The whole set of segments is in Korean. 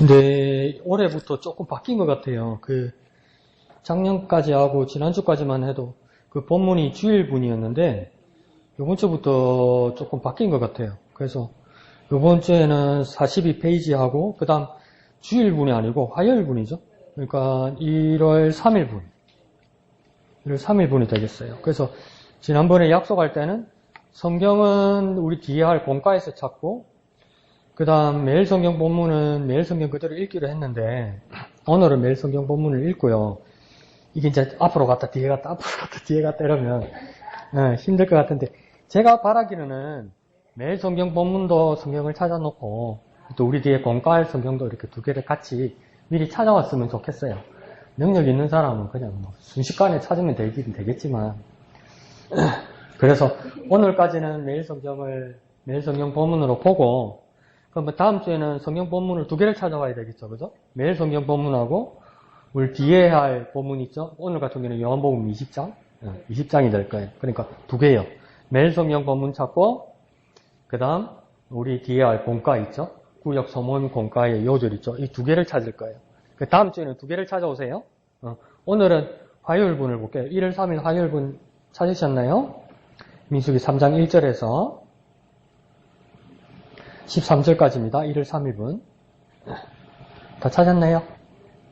근데 올해부터 조금 바뀐 것 같아요. 작년까지 하고 지난주까지만 해도 그 본문이 주일분이었는데 이번 주부터 조금 바뀐 것 같아요. 그래서 이번 주에는 42페이지 하고 그 다음 주일분이 아니고 화요일분이죠. 그러니까 1월 3일분 1월 3일분이 되겠어요. 그래서 지난번에 약속할 때는 성경은 우리 뒤에 할 본가에서 찾고 그 다음 매일 성경 본문은 매일 성경 그대로 읽기로 했는데 오늘은 매일 성경 본문을 읽고요. 이게 이제 앞으로 갔다 뒤에 갔다 앞으로 갔다 뒤에 갔다 이러면 힘들 것 같은데 제가 바라기로는 매일 성경 본문도 성경을 찾아놓고 또 우리 뒤에 본가할 성경도 이렇게 두 개를 같이 미리 찾아왔으면 좋겠어요. 능력 있는 사람은 그냥 순식간에 찾으면 되긴 되겠지만 그래서 오늘까지는 매일 성경 본문으로 보고 그럼 다음 주에는 성경 본문을 두 개를 찾아와야 되겠죠, 그죠? 매일 성경 본문하고 우리 뒤에 할 본문 있죠? 오늘 같은 경우는 요한복음 20장, 20장이 될 거예요. 그러니까 두 개요. 매일 성경 본문 찾고 그 다음 우리 뒤에 할 본가 있죠? 구역 서문 본가의 요절 있죠? 이 두 개를 찾을 거예요. 그 다음 주에는 두 개를 찾아오세요. 오늘은 화요일분을 볼게요. 1월 3일 화요일분 찾으셨나요? 민수기 3장 1절에서 13절까지입니다. 1월 3일분. 다 찾았나요?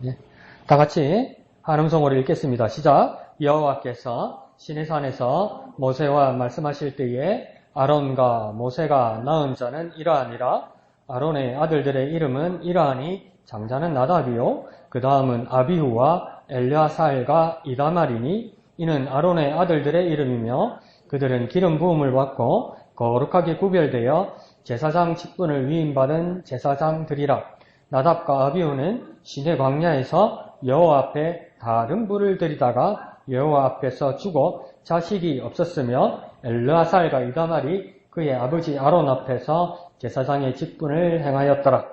네. 다 같이 한음성으로 읽겠습니다. 시작. 여호와께서 시내산에서 모세와 말씀하실 때에 아론과 모세가 낳은 자는 이러하니라. 아론의 아들들의 이름은 이러하니 장자는 나답이요 그 다음은 아비후와 엘야살과 이다말이니 이는 아론의 아들들의 이름이며 그들은 기름 부음을 받고 거룩하게 구별되어 제사장 직분을 위임받은 제사장들이라. 나답과 아비후는 시내 광야에서 여호와 앞에 다른 불을 들이다가 여호와 앞에서 죽어 자식이 없었으며 엘르아살과 이다말이 그의 아버지 아론 앞에서 제사장의 직분을 행하였더라.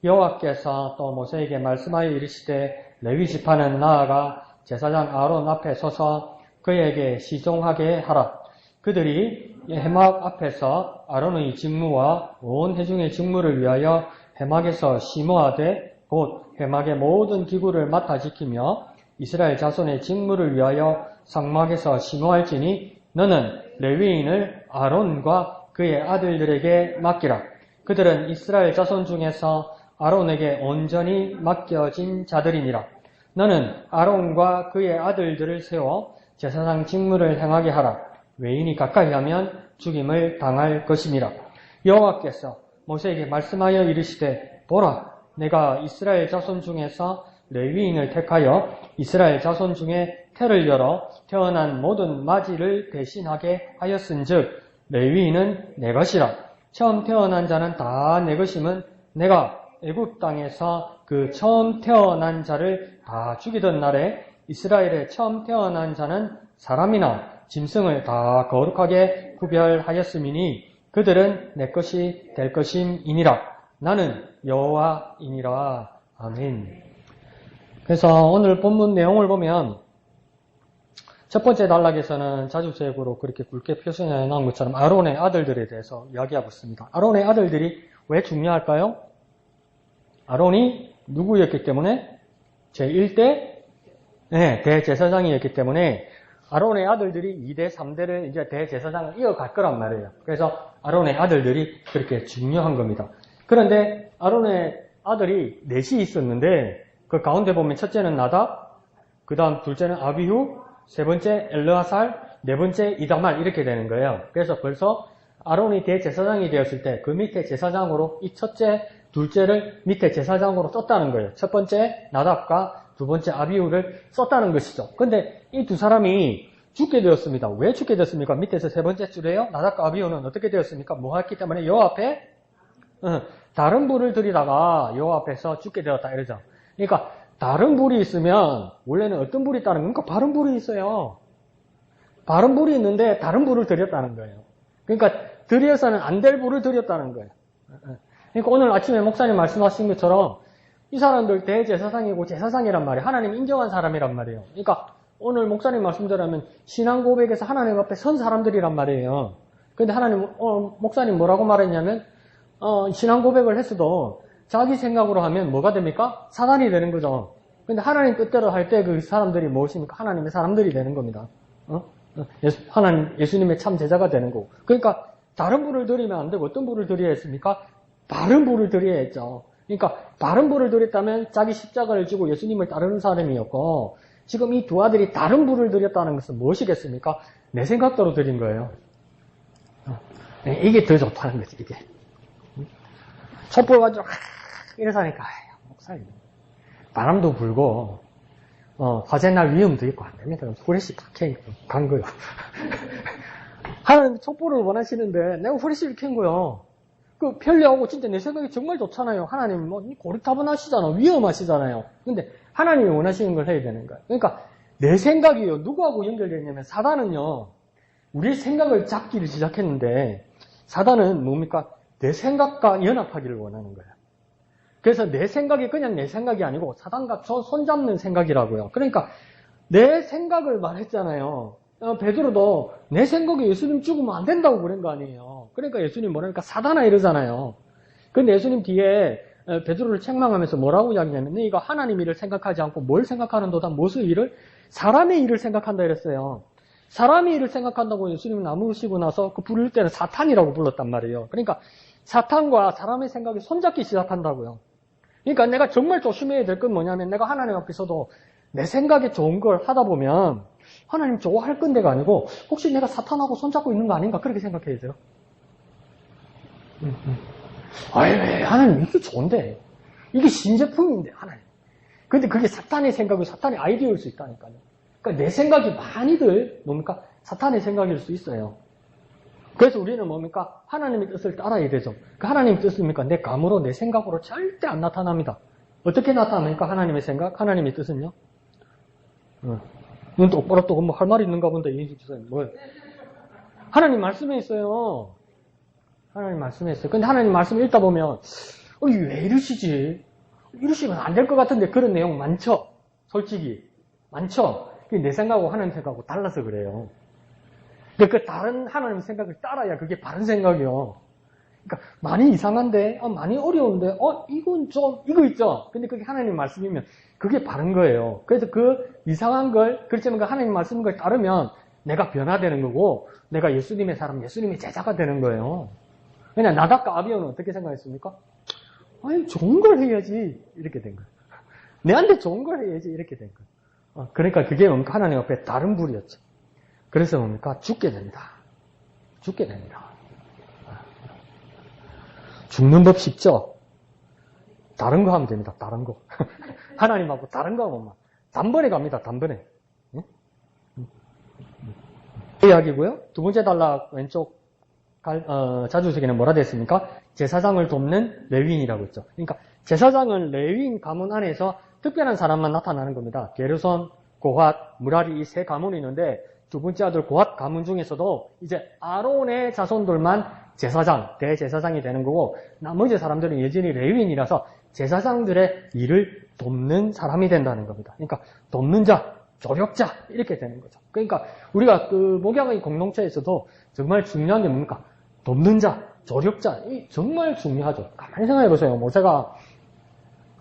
여호와께서 또 모세에게 말씀하여 이르시되 레위 지파는 나아가 제사장 아론 앞에 서서 그에게 시종하게 하라. 그들이 회막 앞에서 아론의 직무와 온 회중의 직무를 위하여 회막에서 심호하되 곧 회막의 모든 기구를 맡아 지키며 이스라엘 자손의 직무를 위하여 성막에서 심호할지니 너는 레위인을 아론과 그의 아들들에게 맡기라. 그들은 이스라엘 자손 중에서 아론에게 온전히 맡겨진 자들이니라. 너는 아론과 그의 아들들을 세워 제사장 직무를 행하게 하라. 외인이 가까이 하면 죽임을 당할 것이니라. 여호와께서 모세에게 말씀하여 이르시되 보라 내가 이스라엘 자손 중에서 레위인을 택하여 이스라엘 자손 중에 태를 열어 태어난 모든 마지를 대신하게 하였은즉 레위인은 내 것이라. 처음 태어난 자는 다 내 것임은 내가 애굽 땅에서 그 처음 태어난 자를 다 죽이던 날에 이스라엘의 처음 태어난 자는 사람이나 짐승을 다 거룩하게 구별하였음이니 그들은 내 것이 될 것임이니라. 나는 여호와이니라. 아멘. 그래서 오늘 본문 내용을 보면 첫 번째 단락에서는 자주색으로 그렇게 굵게 표시해 놓은 것처럼 아론의 아들들에 대해서 이야기하고 있습니다. 아론의 아들들이 왜 중요할까요? 아론이 누구였기 때문에 제1대 대제사장이었기 때문에 아론의 아들들이 2대, 3대를 이제 대제사장을 이어갈 거란 말이에요. 그래서 아론의 아들들이 그렇게 중요한 겁니다. 그런데 아론의 아들이 넷이 있었는데 그 가운데 보면 첫째는 나답, 그 다음 둘째는 아비후, 세 번째 엘르아살, 네 번째 이다말 이렇게 되는 거예요. 그래서 벌써 아론이 대제사장이 되었을 때 그 밑에 제사장으로 이 첫째, 둘째를 밑에 제사장으로 썼다는 거예요. 첫 번째 나답과 두 번째 아비후를 썼다는 것이죠. 근데 이 두 사람이 죽게 되었습니다. 왜 죽게 되었습니까? 밑에서 세 번째 줄에요. 나답과 아비후는 어떻게 되었습니까? 뭐 했기 때문에 여호와 앞에 다른 불을 들이다가 여호와 앞에서 죽게 되었다 이러죠. 그러니까 다른 불이 있으면 원래는 어떤 불이 있다는 겁니까? 바른 불이 있어요. 바른 불이 있는데 다른 불을 들였다는 거예요. 그러니까 들여서는 안 될 불을 들였다는 거예요. 그러니까 오늘 아침에 목사님 말씀하신 것처럼 이 사람들 대제사장이고 제사장이란 말이에요. 하나님 인정한 사람이란 말이에요. 그러니까 오늘 목사님 말씀대로면 신앙 고백에서 하나님 앞에 선 사람들이란 말이에요. 그런데 목사님 뭐라고 말했냐면 신앙 고백을 했어도 자기 생각으로 하면 뭐가 됩니까? 사단이 되는 거죠. 근데 하나님 뜻대로 할 때 그 사람들이 무엇입니까? 하나님의 사람들이 되는 겁니다. 예수님의 참 제자가 되는 거고. 그러니까 다른 불을 드리면 안 되고 어떤 불을 드려야 했습니까? 바른 불을 드려야 했죠. 그러니까 바른 불을 드렸다면 자기 십자가를 지고 예수님을 따르는 사람이었고, 지금 이 두 아들이 다른 불을 드렸다는 것은 무엇이겠습니까? 내 생각대로 드린 거예요. 이게 더 좋다는 거지, 이게. 촛불 가지고 이래서 하니까 목사님 바람도 불고 화재날 위험도 있고 안 됩니다. 후레쉬 캔 거요. 하나님 촛불을 원하시는데 내가 후레쉬를 캔 거요. 그 편리하고 진짜 내 생각이 정말 좋잖아요. 하나님 뭐 고리타분하시잖아, 위험하시잖아요. 근데 하나님이 원하시는 걸 해야 되는 거예요. 그러니까 내 생각이요, 누구하고 연결되냐면 사단은요, 우리의 생각을 잡기를 시작했는데 사단은 뭡니까? 내 생각과 연합하기를 원하는 거예요. 그래서 내 생각이 그냥 내 생각이 아니고 사단과 손잡는 생각이라고요. 그러니까 내 생각을 말했잖아요. 베드로도 내 생각에 예수님 죽으면 안 된다고 그런 거 아니에요. 그러니까 예수님 뭐라니까 사단아 이러잖아요. 근데 예수님 뒤에 베드로를 책망하면서 뭐라고 이야기냐면 이거 하나님 일을 생각하지 않고 뭘 생각하는도다. 무슨 일을? 사람의 일을 생각한다 이랬어요. 사람의 일을 생각한다고 예수님은 나무시고 나서 그 부를 때는 사탄이라고 불렀단 말이에요. 그러니까 사탄과 사람의 생각이 손잡기 시작한다고요. 그러니까 내가 정말 조심해야 될 건 뭐냐면 내가 하나님 앞에서도 내 생각에 좋은 걸 하다 보면 하나님 좋아할 건데가 아니고 혹시 내가 사탄하고 손잡고 있는 거 아닌가 그렇게 생각해야 돼요. 아이 왜 하나님 이게 좋은데 이게 신제품인데 하나님. 근데 그게 사탄의 생각이고 사탄의 아이디어일 수 있다니까요. 그러니까 내 생각이 많이들 뭡니까? 사탄의 생각일 수 있어요. 그래서 우리는 뭡니까? 하나님의 뜻을 따라야 되죠. 그 하나님의 뜻입니까? 내 감으로 내 생각으로 절대 안 나타납니다. 어떻게 나타납니까? 하나님의 생각, 하나님의 뜻은요? 눈 똑바로 뜨고 뭐 할 말이 있는가 본데 뭐예요? 하나님 말씀에 있어요. 하나님 말씀에 있어요. 근데 하나님 말씀 읽다 보면 왜 이러시지? 이러시면 안 될 것 같은데 그런 내용 많죠? 솔직히 많죠? 그게 내 생각하고 하나님 생각하고 달라서 그래요. 그 다른 하나님 생각을 따라야 그게 바른 생각이요. 그러니까 많이 이상한데, 많이 어려운데, 이건 좀 이거 있죠. 근데 그게 하나님 말씀이면 그게 바른 거예요. 그래서 그 이상한 걸 그렇지만 그 하나님 말씀 걸 따르면 내가 변화되는 거고, 내가 예수님의 사람, 예수님의 제자가 되는 거예요. 그냥 나답과 아비오는 어떻게 생각했습니까? 아니 좋은 걸 해야지 이렇게 된 거예요. 내한테 좋은 걸 해야지 이렇게 된 거예요. 그러니까 그게 뭡니까? 하나님 앞에 다른 불이었죠. 그래서 뭡니까? 죽게 됩니다. 죽게 됩니다. 죽는 법 쉽죠? 다른 거 하면 됩니다. 다른 거. 하나님하고 다른 거 하면 단번에 갑니다. 단번에. 예? 이야기고요. 두 번째 단락 왼쪽 자주석에는 뭐라 됐습니까? 제사장을 돕는 레위인이라고 했죠. 그러니까 제사장은 레위인 가문 안에서 특별한 사람만 나타나는 겁니다. 게르손, 고핫, 무라리 이 세 가문이 있는데 두 번째 아들 고핫 가문 중에서도 이제 아론의 자손들만 제사장, 대제사장이 되는 거고 나머지 사람들은 여전히 레위인이라서 제사장들의 일을 돕는 사람이 된다는 겁니다. 그러니까 돕는 자, 조력자 이렇게 되는 거죠. 그러니까 우리가 그 목양의 공동체에서도 정말 중요한 게 뭡니까? 돕는 자, 조력자 이 정말 중요하죠. 가만히 생각해 보세요. 모세가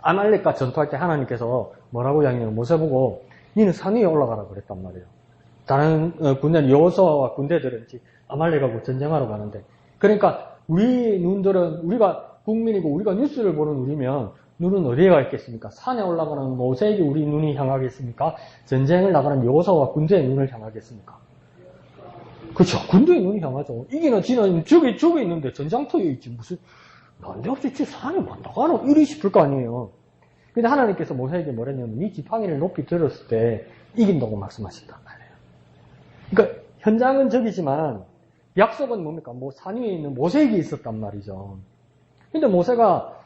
아말렉과 전투할 때 하나님께서 뭐라고 이야기냐면 모세 보고 니는 산 위에 올라가라고 그랬단 말이에요. 다른 군대 여호수아와 군대들은 아말렉하고 전쟁하러 가는데 그러니까 우리 눈들은 우리가 국민이고 우리가 뉴스를 보는 우리면 눈은 어디에 가 있겠습니까? 산에 올라가는 모세에게 우리 눈이 향하겠습니까? 전쟁을 나가는 여호수아와 군대의 눈을 향하겠습니까? 그렇죠. 군대의 눈이 향하죠. 이기나 지나 저기 있는데 전장터에 있지 무슨 난데없이 산에 왔다 가노 이리 싶을 거 아니에요. 근데 하나님께서 모세에게 뭐랬냐면 이 지팡이를 높이 들었을 때 이긴다고 말씀하셨단 말이에요. 그러니까 현장은 저기지만 약속은 뭡니까? 산 위에 있는 모세에게 있었단 말이죠. 근데 모세가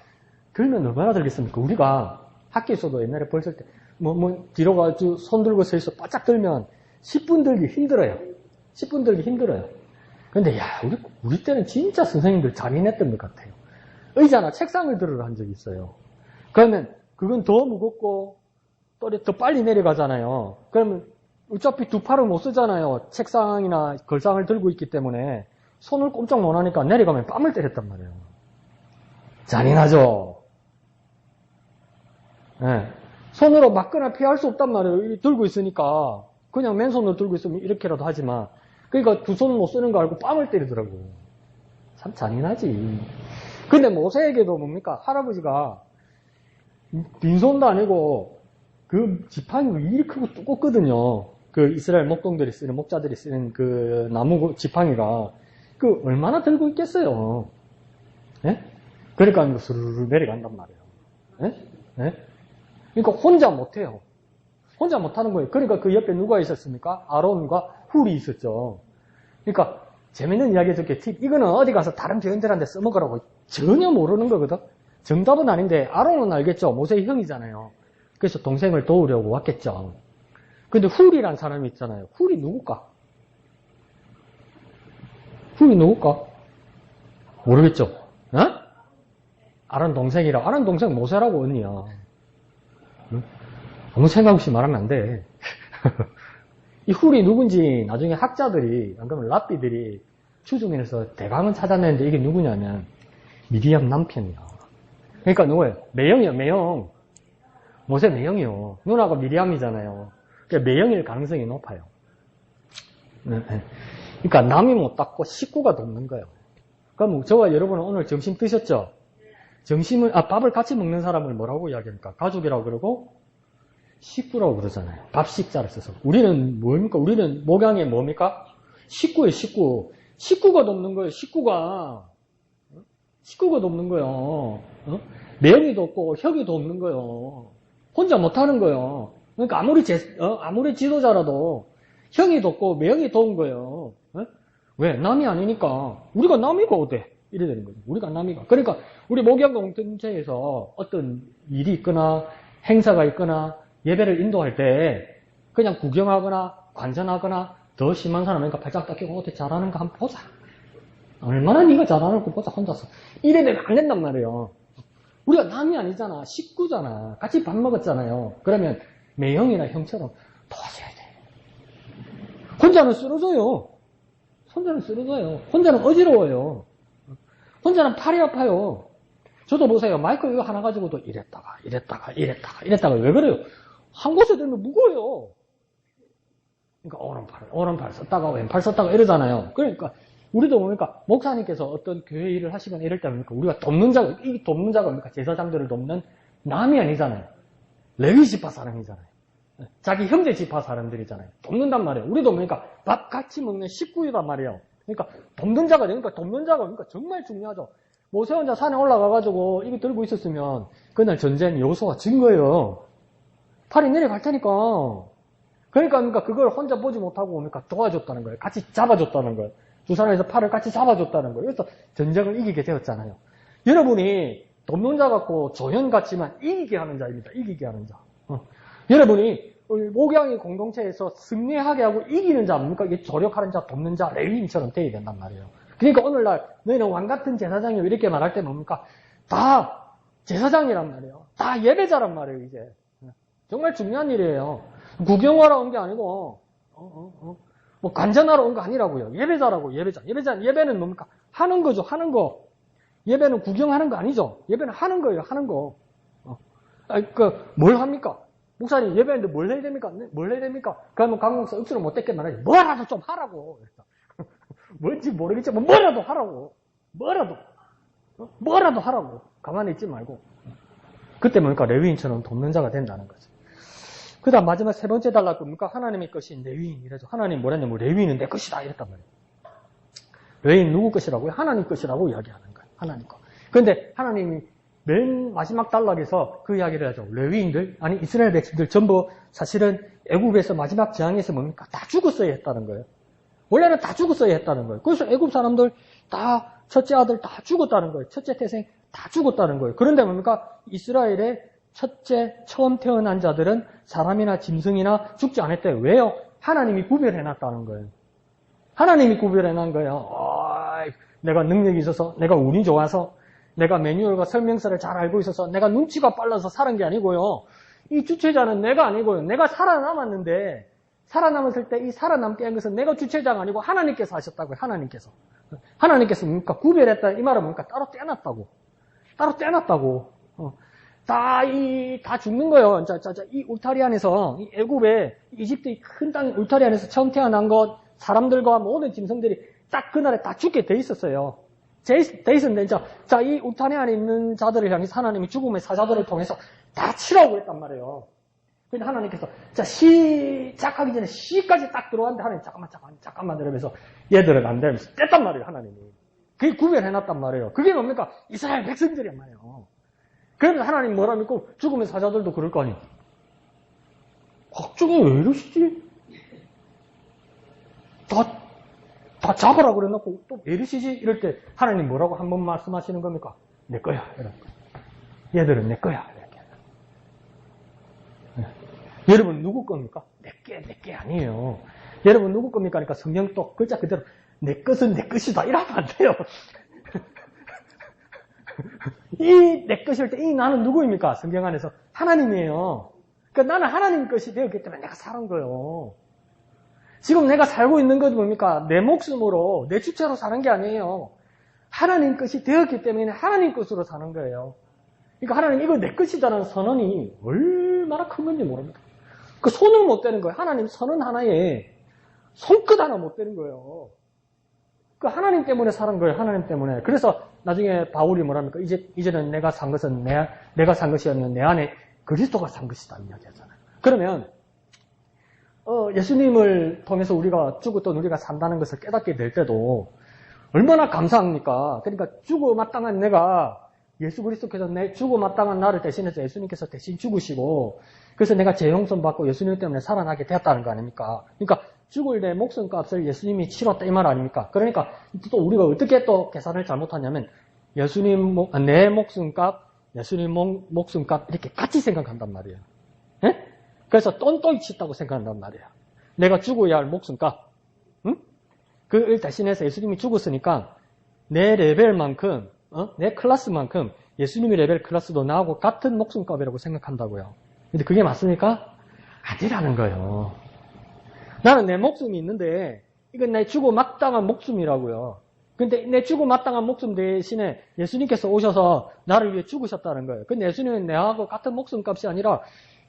들면 얼마나 들겠습니까? 우리가 학교에서도 옛날에 벌쓸 때 뒤로 가지고 손 들고 서 있어 바짝 들면 10분 들기 힘들어요. 10분 들기 힘들어요. 근데 우리 때는 진짜 선생님들 잘해냈던 것 같아요. 의자나 책상을 들으러 한 적이 있어요. 그러면 그건 더 무겁고 또 더 빨리 내려가잖아요. 그러면 어차피 두 팔을 못 쓰잖아요. 책상이나 걸상을 들고 있기 때문에 손을 꼼짝 못 하니까 내려가면 뺨을 때렸단 말이에요. 잔인하죠. 예. 손으로 막거나 피할 수 없단 말이에요. 들고 있으니까. 그냥 맨손으로 들고 있으면 이렇게라도 하지만. 그러니까 두 손 못 쓰는 거 알고 뺨을 때리더라고. 참 잔인하지. 근데 모세에게도 뭡니까? 할아버지가 빈손도 아니고 그 지팡이 이리 크고 두껍거든요. 그 이스라엘 목동들이 쓰는, 목자들이 쓰는 그 나무 지팡이가 그 얼마나 들고 있겠어요. 예? 그러니까 스르르 내려간단 말이에요. 예? 예? 그러니까 혼자 못해요. 혼자 못하는 거예요. 그러니까 그 옆에 누가 있었습니까? 아론과 훌이 있었죠. 그러니까 재밌는 이야기 해줄게. 팁. 이거는 어디 가서 다른 교인들한테 써먹으라고 전혀 모르는 거거든. 정답은 아닌데 아론은 알겠죠. 모세의 형이잖아요. 그래서 동생을 도우려고 왔겠죠. 근데 훌이란 사람이 있잖아요. 훌이 누굴까? 훌이 누굴까? 모르겠죠. 어? 아론 동생이라. 아론 동생 모세라고 언니야. 응? 아무 생각 없이 말하면 안 돼. 이 훌이 누군지 나중에 학자들이, 안 그러면 랍비들이 추정해서 대강은 찾아내는데 이게 누구냐면 미디암 남편이야. 그러니까 누구예요? 매형이요, 매형. 모세 매형이요. 누나가 미디암이잖아요. 그러니까 매형일 가능성이 높아요. 그러니까 남이 못 닦고 식구가 돕는 거예요. 그럼 저와 여러분은 오늘 점심 드셨죠? 밥을 같이 먹는 사람을 뭐라고 이야기합니까? 가족이라고 그러고 식구라고 그러잖아요. 밥 식자를 써서. 우리는 뭡니까? 우리는 목양에 뭡니까? 식구예요, 식구. 식구가 돕는 거예요, 식구가. 식구가 돕는 거예요. 매형이 돕고 혁이 돕는 거예요. 혼자 못하는 거예요. 그러니까 아무리 지도자라도 형이 돕고 매형이 도운 거예요. 왜? 남이 아니니까. 우리가 남이가 어때? 이래 되는 거죠. 우리가 남이가. 그러니까 우리 목양 공동체에서 어떤 일이 있거나 행사가 있거나 예배를 인도할 때 그냥 구경하거나 관전하거나 더 심한 사람 그러니까 발짝 닦이고 어떻게 잘하는가 한번 보자. 얼마나 네가 잘하는 거 보자 혼자서. 이래 되면 안 된단 말이에요. 우리가 남이 아니잖아. 식구잖아. 같이 밥 먹었잖아요. 그러면 매형이나 형처럼 도와줘야 돼. 혼자는 쓰러져요. 혼자는 어지러워요. 혼자는 팔이 아파요. 저도 보세요. 마이크 이거 하나 가지고도 이랬다가 왜 그래요? 한 곳에 들면 무거워요. 그러니까 오른팔 썼다가 왼팔 썼다가 이러잖아요. 그러니까 우리도 뭡니까? 목사님께서 어떤 교회 일을 하시거나 이럴 때 뭡니까? 우리가 이 돕는 자가 뭡니까? 제사장들을 돕는 남이 아니잖아요. 레위 지파 사람이잖아요. 자기 형제 지파 사람들이잖아요. 돕는단 말이에요. 우리도 뭡니까? 밥 같이 먹는 식구이란 말이에요. 그러니까 돕는 자가 정말 중요하죠. 모세 혼자 산에 올라가가지고 이거 들고 있었으면 그날 전쟁 요소가 진 거예요. 팔이 내려갈 테니까. 그러니까 그걸 혼자 보지 못하고 뭡니까? 도와줬다는 거예요. 같이 잡아줬다는 거예요. 두 사람에서 팔을 같이 잡아줬다는 거예요. 그래서 전쟁을 이기게 되었잖아요. 여러분이 돕는 자 같고 조연 같지만 이기게 하는 자입니다. 이기게 하는 자. 여러분이 목양의 공동체에서 승리하게 하고 이기는 자입니까? 이게 조력하는 자, 돕는 자, 레위인처럼 되어야 된단 말이에요. 그러니까 오늘날 너희는 왕같은 제사장이요 이렇게 말할 때 뭡니까? 다 제사장이란 말이에요. 다 예배자란 말이에요. 이제 정말 중요한 일이에요. 구경하러 온 게 아니고 뭐 관전하러 온 거 아니라고요. 예배자라고. 예배는 뭡니까? 하는 거죠. 하는 거. 예배는 구경하는 거 아니죠. 예배는 하는 거예요. 하는 거. 뭘 합니까? 목사님 예배하는데 뭘 해야 됩니까? 그러면 강목사 억수로 못됐게 말하지. 뭐라도 좀 하라고. 뭔지 모르겠지만 뭐라도 하라고. 뭐라도 하라고. 가만히 있지 말고. 그때 뭡니까? 레위인처럼 돕는 자가 된다는 거죠. 그 다음 마지막 세 번째 단락 뭡니까? 하나님의 것인 레위인이라죠. 하나님 뭐랬냐면 레위인은 내 것이다 이랬단 말이에요. 레위인 누구 것이라고요? 하나님 것이라고 이야기하는 거예요. 하나님 것. 그런데 하나님이 맨 마지막 단락에서 그 이야기를 하죠. 레위인들, 아니 이스라엘 백성들 전부 사실은 애굽에서 마지막 저항에서 뭡니까? 다 죽었어야 했다는 거예요. 원래는 다 죽었어야 했다는 거예요. 그래서 애굽 사람들 다 첫째 아들 다 죽었다는 거예요. 첫째 태생 다 죽었다는 거예요. 그런데 뭡니까? 이스라엘의 첫째 처음 태어난 자들은 사람이나 짐승이나 죽지 않았대요. 왜요? 하나님이 구별해놨다는 거예요. 하나님이 구별해놓은 거예요. 내가 능력이 있어서, 내가 운이 좋아서, 내가 매뉴얼과 설명서를 잘 알고 있어서, 내가 눈치가 빨라서 살은 게 아니고요. 이 주체자는 내가 아니고요. 내가 살아남았는데, 살아남았을 때 이 살아남게 한 것은 내가 주체자가 아니고 하나님께서 하셨다고요. 하나님께서 뭡니까? 구별했다. 이 말은 뭡니까? 따로 떼놨다고. 다 죽는 거예요. 이 울타리 안에서, 이 애굽의 이집트의 큰 땅 울타리 안에서 처음 태어난 것, 사람들과 모든 짐승들이 딱 그날에 다 죽게 돼 있었어요. 돼 있었는데, 이 울타리 안에 있는 자들을 향해서 하나님이 죽음의 사자들을 통해서 다 치라고 했단 말이에요. 근데 하나님께서, 시작하기 전에 시까지 딱 들어왔는데, 하나님, 잠깐만, 이러면서 얘들은 안 되면서 뗐단 말이에요, 하나님이. 그게 구별해놨단 말이에요. 그게 뭡니까? 이스라엘 백성들이란 말이에요. 그러면 하나님 뭐라 믿고 죽음의 사자들도 그럴 거 아니에요. 걱정이 왜 이러시지? 다 잡으라 그래놓고 또 왜 이러시지? 이럴 때 하나님 뭐라고 한 번 말씀하시는 겁니까? 내 거야. 얘들은 내 거야. 이렇게. 네. 여러분 누구 겁니까? 내 게 아니에요. 여러분 누구 겁니까? 그러니까 성경 또 글자 그대로 내 것은 내 것이다. 이러면 안 돼요. 이 내 것일 때 이 나는 누구입니까? 성경 안에서 하나님이에요. 그러니까 나는 하나님 것이 되었기 때문에 내가 사는 거예요. 지금 내가 살고 있는 것은 뭡니까? 내 목숨으로 내 주체로 사는 게 아니에요. 하나님 것이 되었기 때문에 하나님 것으로 사는 거예요. 그러니까 하나님 이거 내 것이다라는 선언이 얼마나 큰 건지 모릅니다. 그 손을 못 대는 거예요. 하나님 선언 하나에 손끝 하나 못 대는 거예요. 그 하나님 때문에 사는 거예요. 하나님 때문에. 그래서 나중에 바울이 뭐랍니까? 이제는 내가 산 것은 내가 산 것이 아니라 내 안에 그리스도가 산 것이다 이야기하잖아요. 그러면 예수님을 통해서 우리가 죽었던 우리가 산다는 것을 깨닫게 될 때도 얼마나 감사합니까? 그러니까 죽어 마땅한 내가 예수 그리스도께서 내 죽어 마땅한 나를 대신해서 예수님께서 대신 죽으시고 그래서 내가 재용선 받고 예수님 때문에 살아나게 되었다는 거 아닙니까? 그러니까 죽을 내 목숨값을 예수님이 치렀다 이 말 아닙니까? 그러니까 또 우리가 어떻게 또 계산을 잘못하냐면 내 목숨값, 예수님 목숨값 이렇게 같이 생각한단 말이에요. 예? 그래서 똔똔이 치다고 생각한단 말이에요. 내가 죽어야 할 목숨값, 응? 그를 대신해서 예수님이 죽었으니까 내 레벨만큼, 내 클래스만큼 예수님의 레벨 클래스도 나하고 같은 목숨값이라고 생각한다고요. 근데 그게 맞습니까? 아니라는 거예요. 나는 내 목숨이 있는데 이건 내 죽어 마땅한 목숨이라고요. 근데 내 죽어 마땅한 목숨 대신에 예수님께서 오셔서 나를 위해 죽으셨다는 거예요. 근데 예수님은 내하고 같은 목숨값이 아니라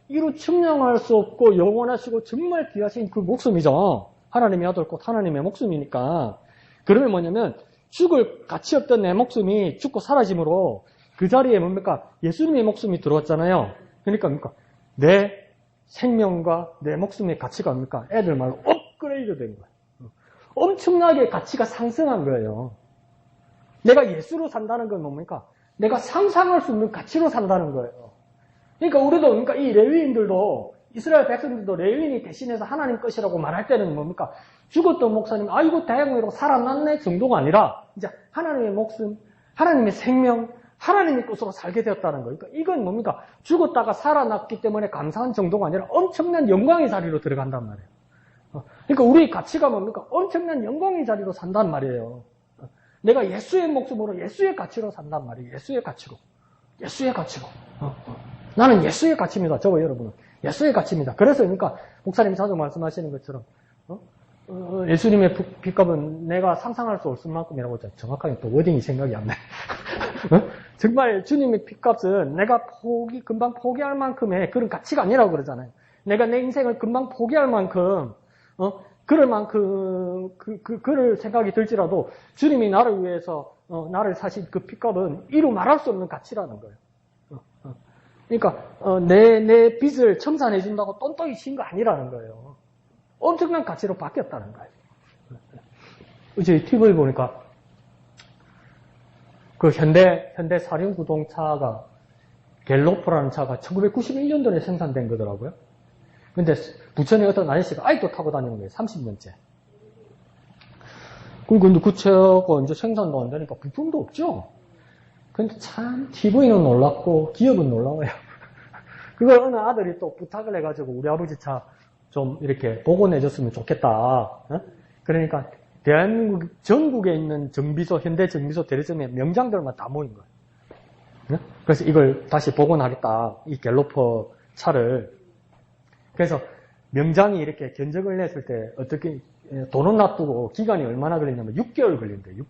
이루 측량할 수 없고 영원하시고 정말 귀하신 그 목숨이죠. 하나님의 아들 곧 하나님의 목숨이니까. 그러면 뭐냐면 죽을 가치 없던 내 목숨이 죽고 사라짐으로 그 자리에 뭡니까? 예수님의 목숨이 들어왔잖아요. 그러니까 내 생명과 내 목숨의 가치가 뭡니까? 애들 말로 업그레이드 된 거예요. 엄청나게 가치가 상승한 거예요. 내가 예수로 산다는 건 뭡니까? 내가 상상할 수 없는 가치로 산다는 거예요. 그러니까 우리도, 그러니까 이 레위인들도, 이스라엘 백성들도 레위인이 대신해서 하나님 것이라고 말할 때는 뭡니까? 죽었던 목사님, 아이고, 다행이라고 살아났네 정도가 아니라, 이제 하나님의 목숨, 하나님의 생명, 하나님의 것으로 살게 되었다는 거예요. 그러니까 이건 뭡니까? 죽었다가 살아났기 때문에 감사한 정도가 아니라 엄청난 영광의 자리로 들어간단 말이에요. 그러니까 우리의 가치가 뭡니까? 엄청난 영광의 자리로 산단 말이에요. 내가 예수의 목숨으로 예수의 가치로 산단 말이에요. 예수의 가치로. 예수의 가치로. 나는 예수의 가치입니다. 저와 여러분은. 예수의 가치입니다. 그래서 그러니까 목사님이 자주 말씀하시는 것처럼 예수님의 빚값은 내가 상상할 수 없을 만큼이라고 정확하게 또 워딩이 생각이 안 나요. 정말 주님의 빚값은 내가 금방 포기할 만큼의 그런 가치가 아니라고 그러잖아요. 내가 내 인생을 금방 포기할 만큼 그럴 만큼 그럴 생각이 들지라도 주님이 나를 위해서 나를 사신 그 빚값은 이루 말할 수 없는 가치라는 거예요. 그러니까 내 빚을 청산해 준다고 똔똔이 친 거 아니라는 거예요. 엄청난 가치로 바뀌었다는 거예요. 어제 TV를 보니까 그 현대 사륜구동차가 갤로퍼라는 차가 1991년도에 생산된 거더라고요. 근데 부천에 어떤 아저씨가 아직도 타고 다니는 거예요. 30년째. 근데 그 차가 이제 생산도 안 되니까 부품도 없죠. 근데 참 TV는 놀랍고 기업은 놀라워요. 그걸 어느 아들이 또 부탁을 해가지고 우리 아버지 차 좀 이렇게 복원해줬으면 좋겠다. 그러니까 대한민국 전국에 있는 정비소, 현대 정비소 대리점의 명장들만 다 모인 거예요. 그래서 이걸 다시 복원하겠다. 이 갤로퍼 차를. 그래서 명장이 이렇게 견적을 냈을 때 어떻게 돈은 놔두고 기간이 얼마나 걸리냐면 6개월 걸린대요.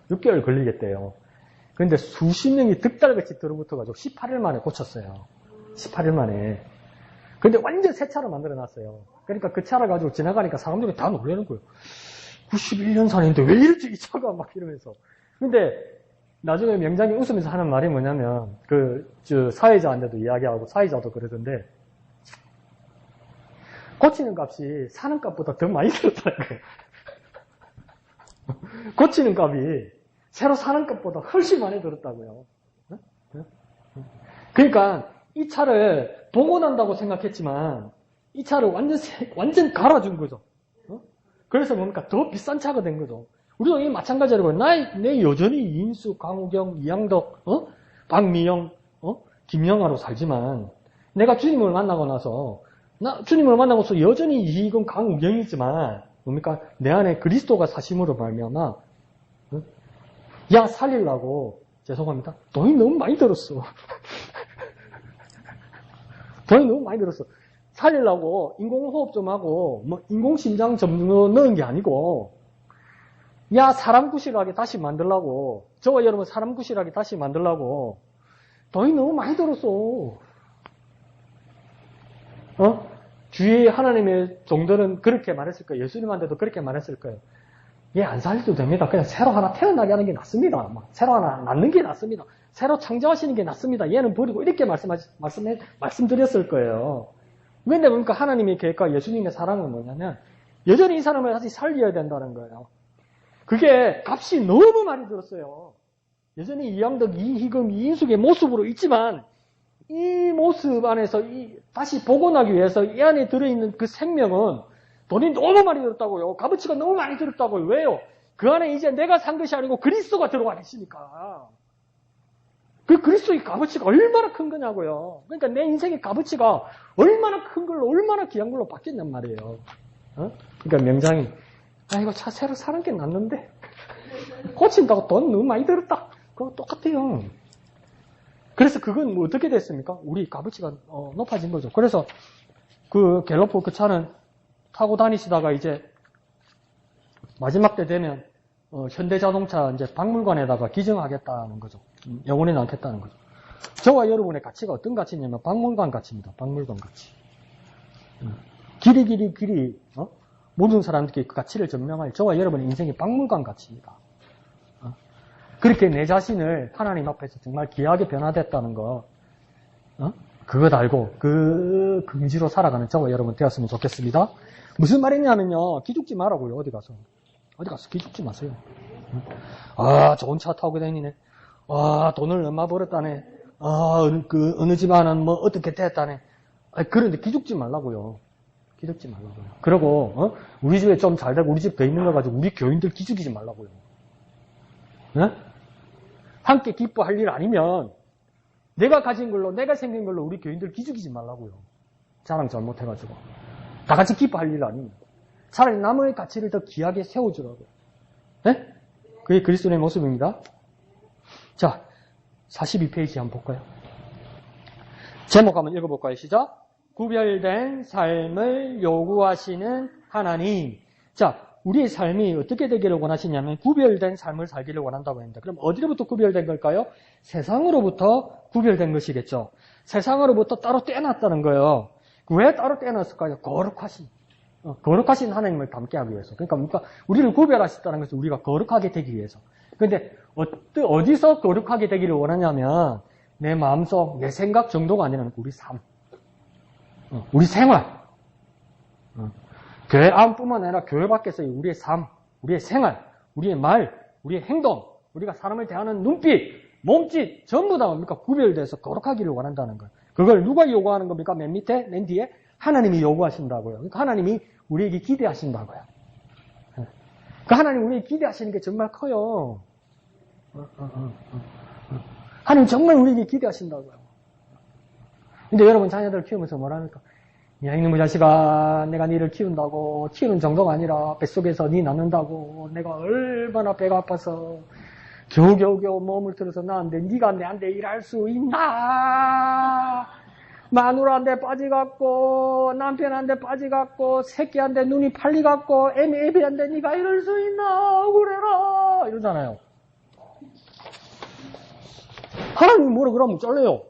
6개월 걸리겠대요. 그런데 수십 명이 득달같이 들어붙어가지고 18일 만에 고쳤어요. 18일 만에. 근데 완전 새 차로 만들어놨어요. 그러니까 그 차를 가지고 지나가니까 사람들이 다 놀라는 거예요. 91년 산인데 왜 이렇게 이 차가 막 이러면서. 근데 나중에 명장이 웃으면서 하는 말이 뭐냐면 사회자한테도 이야기하고 사회자도 그러던데 고치는 값이 사는 값보다 더 많이 들었다는 거예요. 고치는 값이 새로 사는 값보다 훨씬 많이 들었다고요. 그러니까 이 차를 보고 난다고 생각했지만 이 차를 완전 갈아준 거죠. 그래서 뭡니까? 더 비싼 차가 된 거죠. 우리도 이 마찬가지라고. 내 여전히 이인수, 강우경, 이양덕, 박미영, 김영아로 살지만 내가 주님을 만나고 나서 주님을 만나고서 여전히 이익은 강우경이지만 뭡니까? 내 안에 그리스도가 사심으로 말미암아 야 살리려고 죄송합니다. 돈이 너무 많이 들었어. 돈이 너무 많이 들었어. 살리려고 인공호흡 좀 하고 뭐 인공심장 좀 넣은 게 아니고 야 사람 구실하게 다시 만들려고 저와 여러분 사람 구실하게 다시 만들려고 돈이 너무 많이 들었어. 주위에 하나님의 종들은 그렇게 말했을 거예요. 예수님한테도 그렇게 말했을 거예요. 얘 안 살려도 됩니다. 그냥 새로 하나 태어나게 하는 게 낫습니다. 새로 하나 낳는 게 낫습니다. 새로 창조하시는 게 낫습니다. 얘는 버리고 이렇게 말씀드렸을 거예요. 근데 뭡니까? 하나님의 계획과 예수님의 사랑은 뭐냐면 여전히 이 사람을 다시 살려야 된다는 거예요. 그게 값이 너무 많이 들었어요. 여전히 이양덕, 이희금, 이인숙의 모습으로 있지만 이 모습 안에서 다시 복원하기 위해서 이 안에 들어있는 그 생명은 돈이 너무 많이 들었다고요. 값어치가 너무 많이 들었다고요. 왜요? 그 안에 이제 내가 산 것이 아니고 그리스도가 들어가 계시니까. 그 그리스도의 값어치가 얼마나 큰 거냐고요. 그러니까 내 인생의 값어치가 얼마나 큰 걸로, 얼마나 귀한 걸로 바뀌었단 말이에요. 그러니까 명장이, 이거 차 새로 사는 게 낫는데. 고친다고 돈 너무 많이 들었다. 그거 똑같아요. 그래서 그건 뭐 어떻게 됐습니까? 우리 값어치가 높아진 거죠. 그래서 그 갤러포 그 차는 타고 다니시다가 이제 마지막 때 되면 현대자동차 이제 박물관에다가 기증하겠다는 거죠. 영원히 남겠다는 거죠. 저와 여러분의 가치가 어떤 가치냐면 박물관 가치입니다. 박물관 가치. 길이 모든 사람들께 그 가치를 증명할 저와 여러분의 인생의 박물관 가치입니다. 그렇게 내 자신을 하나님 앞에서 정말 귀하게 변화됐다는 거, 그것 알고 그 긍지로 살아가는 저와 여러분 되었으면 좋겠습니다. 무슨 말이냐면요, 기죽지 말라고요. 어디 가서 기죽지 마세요. 좋은 차 타고 다니네. 돈을 얼마 벌었다네. 어느 집안은 뭐 어떻게 됐다네. 그런데 기죽지 말라고요. 기죽지 말라고요. 그리고 우리 집에 좀 잘 되고 우리 집 더 있는 거 가지고 우리 교인들 기죽이지 말라고요. 함께 기뻐할 일 아니면 내가 가진 걸로, 내가 생긴 걸로 우리 교인들 기죽이지 말라고요. 자랑 잘못해가지고. 다 같이 기뻐할 일 아니면. 차라리 남의 가치를 더 귀하게 세워주라고요. 네? 그게 그리스도의 모습입니다. 자, 42페이지 한번 볼까요? 제목 한번 읽어볼까요? 시작. 구별된 삶을 요구하시는 하나님. 자, 우리의 삶이 어떻게 되기를 원하시냐면 구별된 삶을 살기를 원한다고 합니다. 그럼 어디로부터 구별된 걸까요? 세상으로부터 구별된 것이겠죠. 세상으로부터 따로 떼어놨다는 거예요. 왜 따로 떼어놨을까요? 거룩하신 하나님을 닮게 하기 위해서. 그러니까 우리를 구별하셨다는 것은 우리가 거룩하게 되기 위해서. 그런데 어디서 거룩하게 되기를 원하냐면 내 마음속, 내 생각 정도가 아니라 우리 삶, 우리 생활. 교회 안뿐만 아니라 교회 밖에서의 우리의 삶, 우리의 생활, 우리의 말, 우리의 행동, 우리가 사람을 대하는 눈빛, 몸짓 전부 다 뭡니까? 구별돼서 거룩하기를 원한다는 거예요. 그걸 누가 요구하는 겁니까? 맨 뒤에 하나님이 요구하신다고요. 그러니까 하나님이 우리에게 기대하신다고요. 그 하나님 우리에게 기대하시는 게 정말 커요. 하나님 정말 우리에게 기대하신다고요. 근데 여러분 자녀들 키우면서 뭐랍니까? 야, 이놈의 자식아, 내가 니를 키운다고, 키우는 정도가 아니라 뱃속에서 니 낳는다고, 내가 얼마나 배가 아파서 겨우겨우 몸을 들어서 낳았는데 니가 내한테 일할 수 있나? 마누라한테 빠지갖고, 남편한테 빠지갖고, 새끼한테 눈이 팔리갖고, 애비한테 니가 이럴 수 있나? 억울해라! 이러잖아요. 하나님이 뭐라 그러면 잘래요.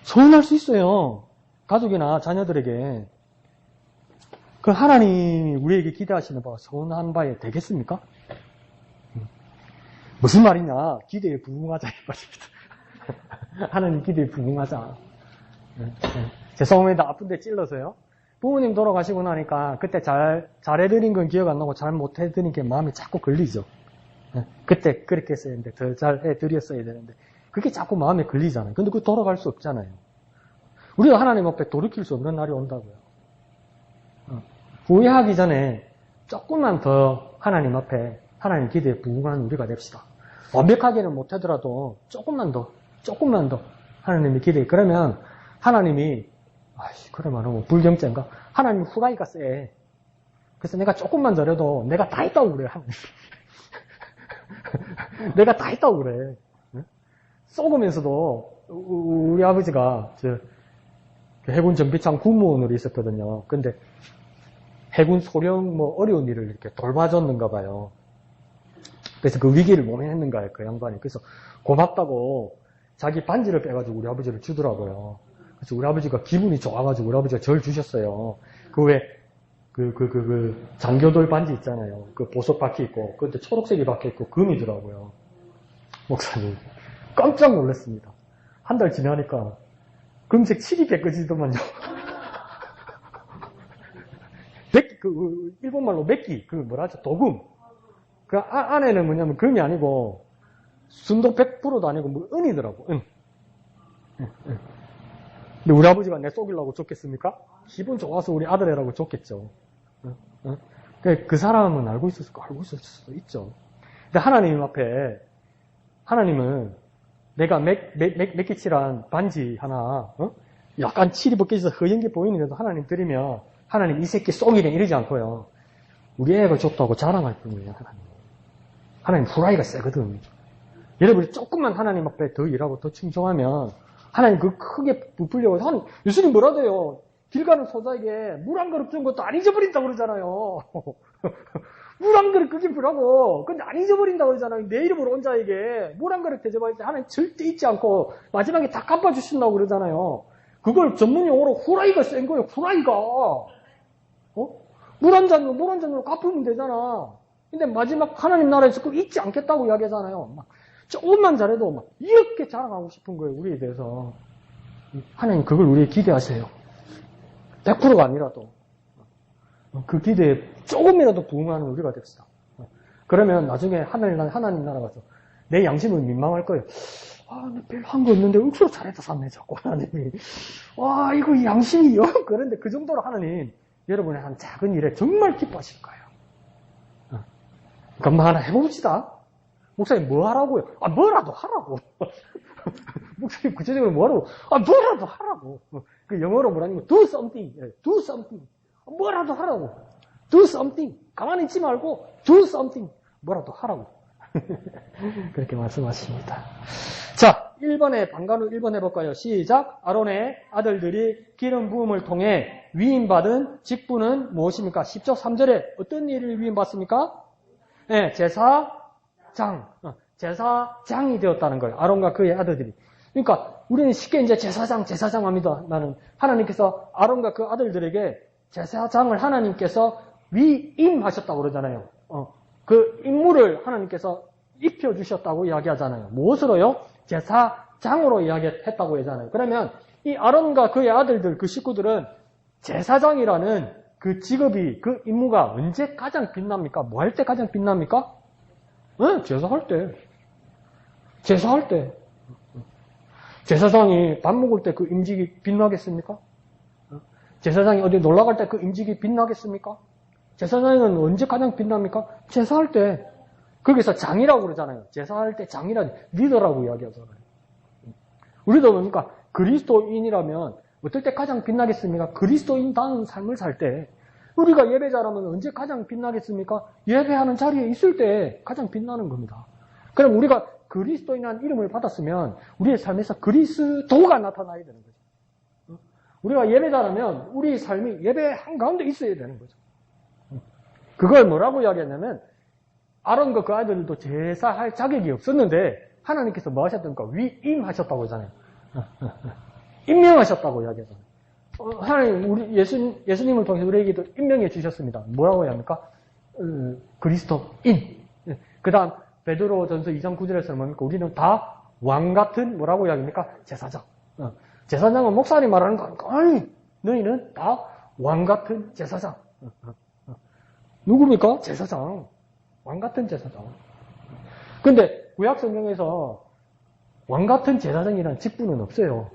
서운할 수 있어요. 가족이나 자녀들에게. 그 하나님이 우리에게 기대하시는 바가 서운한 바에 되겠습니까? 무슨 말이냐? 기대에 부응하자 이 말입니다. 하나님 기대에 부응하자. 죄송합니다. 아픈데 찔러서요. 부모님 돌아가시고 나니까 그때 잘해드린 건 기억 안 나고 잘 못해드린 게 마음에 자꾸 걸리죠. 그때 그렇게 했어야 되는데 더 잘해드렸어야 되는데 그게 자꾸 마음에 걸리잖아요. 근데 그거 돌아갈 수 없잖아요. 우리가 하나님 앞에 돌이킬 수 없는 날이 온다고요. 후회하기 전에 조금만 더 하나님 앞에 하나님 기대에 부응하는 우리가 됩시다. 완벽하게는 못하더라도 조금만 더 하나님의 기대에 그러면 하나님이 그래 말하면 불경죄인가? 하나님 후라이가 세. 그래서 내가 조금만 잘해도 내가 다 했다고 그래. 내가 다 했다고 그래. 쏘으면서도 우리 아버지가 해군 정비창 군무원으로 있었거든요. 근데 해군 소령 어려운 일을 이렇게 돌봐줬는가 봐요. 그래서 그 위기를 모면했는가 그 양반이. 그래서 고맙다고 자기 반지를 빼가지고 우리 아버지를 주더라고요. 그래서 우리 아버지가 기분이 좋아가지고 우리 아버지가 절 주셨어요. 장교돌 반지 있잖아요. 그 보석 박혀 있고, 근데 초록색이 박혀 있고 금이더라고요. 목사님. 깜짝 놀랐습니다. 한 달 지나니까 금색 칠이 벗겨지더만요. 일본말로 맥기, 도금. 그 안에는 뭐냐면 금이 아니고, 순도 100%도 아니고, 은이더라고, 은. 근데 우리 아버지가 내 속이려고 줬겠습니까? 기분 좋아서 우리 아들애라고 줬겠죠. 그 사람은 알고 있을 수도 있죠. 근데 하나님 앞에, 하나님은 내가 맥기 칠한 반지 하나, 약간 칠이 벗겨져서 허연 게 보이는데도 하나님 드리면, 하나님 이 새끼 쏙이래 이러지 않고요. 우리 애가 줬다고 자랑할 뿐이에요, 하나님. 하나님 후라이가 세거든. 여러분이 조금만 하나님 앞에 더 일하고 더 충성하면, 하나님 그 크게 부풀려고, 예수님 뭐라도요, 길 가는 소자에게 물 한 그릇 준 것도 안 잊어버린다고 그러잖아요. 물 한 그릇 그게 부라고. 근데 안 잊어버린다고 그러잖아요. 내 이름으로 온 자에게 물 한 그릇 대접할 때 하나님 절대 잊지 않고 마지막에 다 갚아주신다고 그러잖아요. 그걸 전문 용어로 후라이가 센 거예요, 후라이가. 물 한 잔으로 갚으면 되잖아. 근데 마지막 하나님 나라에서 그거 잊지 않겠다고 이야기하잖아요. 조금만 잘해도 이렇게 자랑하고 싶은 거예요, 우리에 대해서. 하나님 그걸 우리에 기대하세요. 100%가 아니라도. 그 기대에 조금이라도 부응하는 우리가 됩시다. 그러면 나중에 하나님 나라 가서 내 양심은 민망할 거예요. 나 별로 한 거 없는데 억수로 잘했다 샀네, 자꾸 하나님이. 이거 양심이요? 그런데 그 정도로 하나님, 여러분의 한 작은 일에 정말 기뻐하실 거예요. 그럼 하나 해봅시다. 목사님 뭐 하라고요? 뭐라도 하라고. 목사님 구체적으로 뭐 하라고? 뭐라도 하라고. 그 영어로 뭐라는 거 do something. do something. 뭐라도 하라고. do something. 가만히 있지 말고 do something. 뭐라도 하라고. 그렇게 말씀하십니다. 자, 1번에 방간후 1번 해볼까요? 시작. 아론의 아들들이 기름 부음을 통해 위임받은 직분은 무엇입니까? 10절 3절에 어떤 일을 위임받습니까? 네, 제사장. 제사장이 되었다는 거예요. 아론과 그의 아들들이. 그러니까 우리는 쉽게 이제 제사장 합니다. 나는 하나님께서 아론과 그 아들들에게 제사장을 하나님께서 위임하셨다고 그러잖아요. 그 임무를 하나님께서 입혀주셨다고 이야기하잖아요. 무엇으로요? 제사장으로 이야기했다고 하잖아요. 그러면 이 아론과 그의 아들들, 그 식구들은 제사장이라는 그 직업이, 그 임무가 언제 가장 빛납니까? 뭐 할 때 가장 빛납니까? 제사할 때. 제사할 때. 제사장이 밥 먹을 때 그 임직이 빛나겠습니까? 제사장이 어디 놀러 갈 때 그 임직이 빛나겠습니까? 제사장은 언제 가장 빛납니까? 제사할 때. 거기서 장이라고 그러잖아요. 제사할 때 장이라는 리더라고 이야기하잖아요. 우리도 뭡니까? 그리스도인이라면 어떨 때 가장 빛나겠습니까? 그리스도인다운 삶을 살 때. 우리가 예배자라면 언제 가장 빛나겠습니까? 예배하는 자리에 있을 때 가장 빛나는 겁니다. 그럼 우리가 그리스도인이라는 이름을 받았으면 우리의 삶에서 그리스도가 나타나야 되는 거죠. 우리가 예배자라면 우리 삶이 예배 한가운데 있어야 되는 거죠. 그걸 뭐라고 이야기했냐면 아론과 그 아들도 제사할 자격이 없었는데 하나님께서 뭐 하셨습니까? 위임하셨다고 하잖아요. 임명하셨다고 이야기하잖아요. 하나님, 우리 예수님을 통해서 우리에게도 임명해 주셨습니다. 뭐라고 해야 합니까? 그리스도인. 그 다음, 베드로전서 2장 9절에서는 뭡니까? 우리는 다 왕 같은 뭐라고 이야기합니까? 제사장. 제사장은 목사님 말하는 거 아니까, 아니, 너희는 다 왕 같은 제사장. 누굽니까? 제사장. 왕 같은 제사장. 근데 구약 성경에서 왕 같은 제사장이라는 직분은 없어요.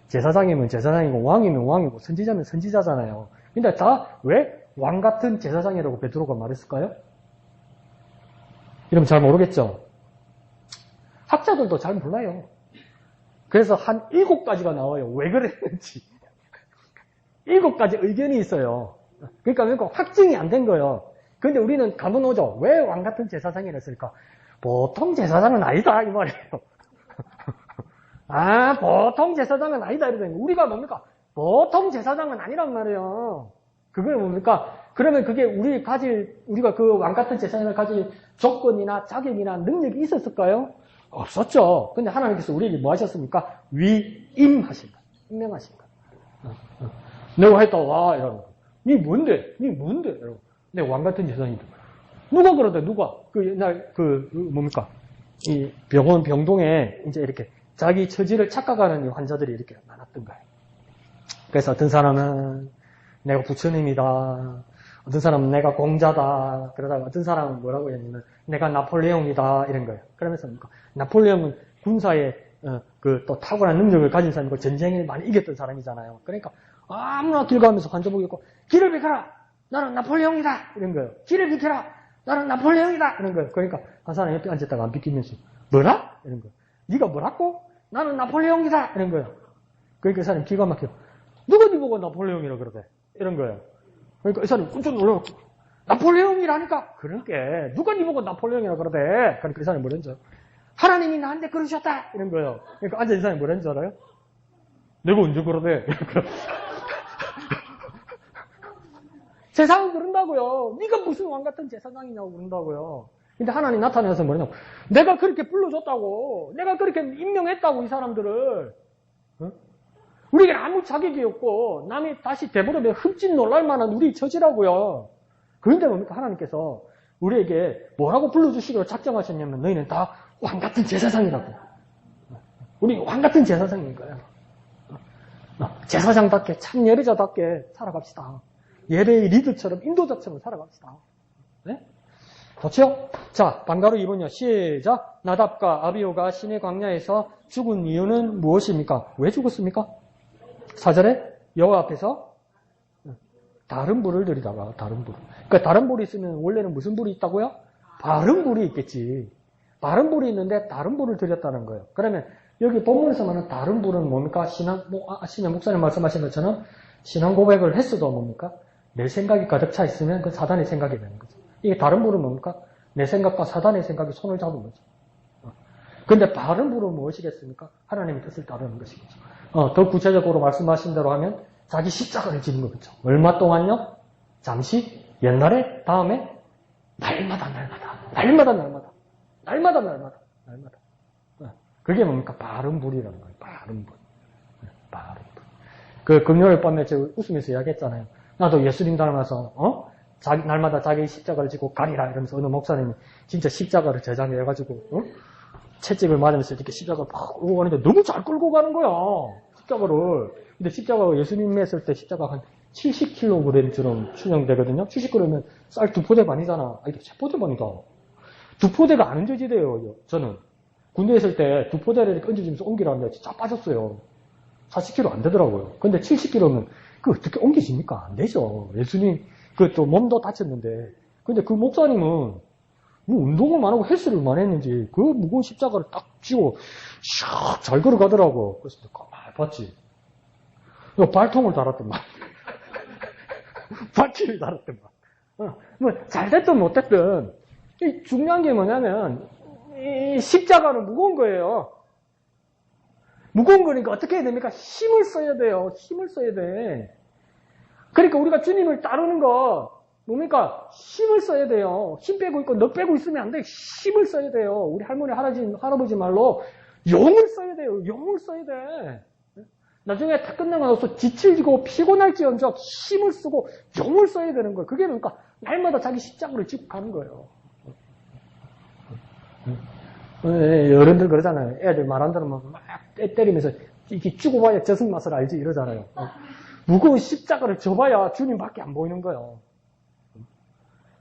제사장이면 제사장이고 왕이면 왕이고 선지자면 선지자잖아요. 근데 다 왜 왕 같은 제사장이라고 베드로가 말했을까요? 이러면 잘 모르겠죠? 학자들도 잘 몰라요. 그래서 한 7가지가 나와요. 왜 그랬는지. 7가지 의견이 있어요. 그러니까 확증이 안 된 거예요. 근데 우리는 감은 오죠. 왜 왕 같은 제사장이라 했을까? 보통 제사장은 아니다, 이 말이에요. 보통 제사장은 아니다, 이러더니 우리가 뭡니까? 보통 제사장은 아니란 말이에요. 그게 뭡니까? 그러면 그게 우리가 그 왕 같은 제사장을 가질 조건이나 자격이나 능력이 있었을까요? 없었죠. 근데 하나님께서 우리에게 뭐 하셨습니까? 위임하신다. 임명하신다. 내가 했다, 와, 이러고. 니 뭔데? 이러고. 내 왕 같은 제사장이다. 누가 그러대, 누가? 옛날, 뭡니까? 이 병동에 이제 이렇게 자기 처지를 착각하는 환자들이 이렇게 많았던 거예요. 그래서 어떤 사람은 내가 부처님이다. 어떤 사람은 내가 공자다. 그러다가 어떤 사람은 뭐라고 했냐면 내가 나폴레옹이다. 이런 거예요. 그러면서 뭡니까? 나폴레옹은 군사에 또 탁월한 능력을 가진 사람이고 전쟁을 많이 이겼던 사람이잖아요. 그러니까 아무나 길 가면서 환자 보고 길을 비켜라. 나는 나폴레옹이다. 이런 거예요. 길을 비켜라. 나는 나폴레옹이다. 이런 거예요. 그러니까 한 사람 옆에 앉았다가 안 비키면서 뭐라? 이런 거예요. 네가 뭐라고? 나는 나폴레옹이다. 이런 거예요. 그러니까 이 사람이 기가 막혀. 누가 네 보고 나폴레옹이라 그러대. 이런 거예요. 그러니까 이 사람이 깜짝 놀라고 나폴레옹이라니까. 그러니까 누가 네 보고 나폴레옹이라 그러대. 그러니까 이 사람이 뭐랬죠? 하나님이 나한테 그러셨다. 이런 거예요. 그러니까 앉아 이 사람이 뭐랬는 줄 알아요? 내가 언제 그러대. 세상은 그런다고요. 네가 무슨 왕 같은 제사장이냐고 그런다고요. 근데 하나님 나타나서 뭐냐고. 내가 그렇게 불러줬다고. 내가 그렇게 임명했다고 이 사람들을. 우리에게 아무 자격이 없고 남이 다시 되물으면 흠집 놀랄 만한 우리 처지라고요. 그런데 뭡니까? 하나님께서 우리에게 뭐라고 불러주시기로 작정하셨냐면 너희는 다 왕 같은 제사장이라고. 우리 왕 같은 제사장인 거예요. 제사장답게 참 예배자답게 살아갑시다. 예배의 리더처럼 인도자처럼 살아갑시다. 네? 그렇죠? 자, 방가로 2번요. 시작. 나답과 아비후가 시내 광야에서 죽은 이유는 무엇입니까? 왜 죽었습니까? 4절에 여호와 앞에서 다른 불을 들이다가 다른 불. 그러니까 다른 불이 있으면 원래는 무슨 불이 있다고요? 바른 불이 있겠지. 바른 불이 있는데 다른 불을 들였다는 거예요. 그러면 여기 본문에서 말하는 다른 불은 뭡니까? 신앙 목사님 말씀하신 것처럼 신앙 고백을 했어도 뭡니까? 내 생각이 가득 차 있으면 그 사단의 생각이 되는 거죠. 이게 다른 불은 뭡니까? 내 생각과 사단의 생각이 손을 잡은 거죠. 그런데 바른 불은 무엇이겠습니까? 하나님의 뜻을 따르는 것이겠죠. 더 구체적으로 말씀하신 대로 하면 자기 십자가를 지는 거겠죠. 얼마 동안요? 잠시, 옛날에, 다음에, 날마다. 그게 뭡니까? 바른 불이라는 거예요. 바른 불. 그 금요일 밤에 제가 웃으면서 이야기했잖아요. 나도 예수님 닮아서 날마다 자기 십자가를 지고 가리라 이러면서 어느 목사님이 진짜 십자가를 제장해가지고 채찍을 맞으면서 이렇게 십자가를 팍 끌고 가는데 너무 잘 끌고 가는 거야. 십자가를. 근데 십자가가 예수님 했을 때 십자가 한 70kg처럼 추정되거든요. 70kg면 쌀 2포대 반이잖아. 이게 3포대 반이다. 2포대가 안 얹어지대요. 저는 군대에 있을 때 2포대를 이렇게 얹어지면서 옮기라는데 진짜 빠졌어요. 40kg 안 되더라고요. 근데 70kg면 그 어떻게 옮기십니까? 안 되죠. 예수님 또 몸도 다쳤는데. 근데 그 목사님은 뭐 운동을 안 하고 헬스를 안 했는지 그 무거운 십자가를 딱 쥐고 샥 잘 걸어가더라고. 그래서 가만히 봤지. 발통을 달았더만. 바퀴를 달았더만. 뭐 잘됐든 못됐든 중요한 게 뭐냐면 이 십자가는 무거운 거예요. 무거운 거니까 어떻게 해야 됩니까? 힘을 써야 돼요. 힘을 써야 돼. 그러니까 우리가 주님을 따르는 거 뭡니까? 힘을 써야 돼요. 힘 빼고 있고 너 빼고 있으면 안 돼. 힘을 써야 돼요. 우리 할머니, 할아버지 말로 용을 써야 돼요. 용을 써야 돼. 나중에 다 끝나고 나서 지치고 피곤할지언정 힘을 쓰고 용을 써야 되는 거예요. 그게 뭡니까? 날마다 자기 십자가를 지고 가는 거예요. 어른들 그러잖아요. 애들 말 안 들으면 막 때리면서 이렇게 쭈고 봐야 젖은 맛을 알지 이러잖아요. 무거운 십자가를 져봐야 주님밖에 안 보이는 거예요.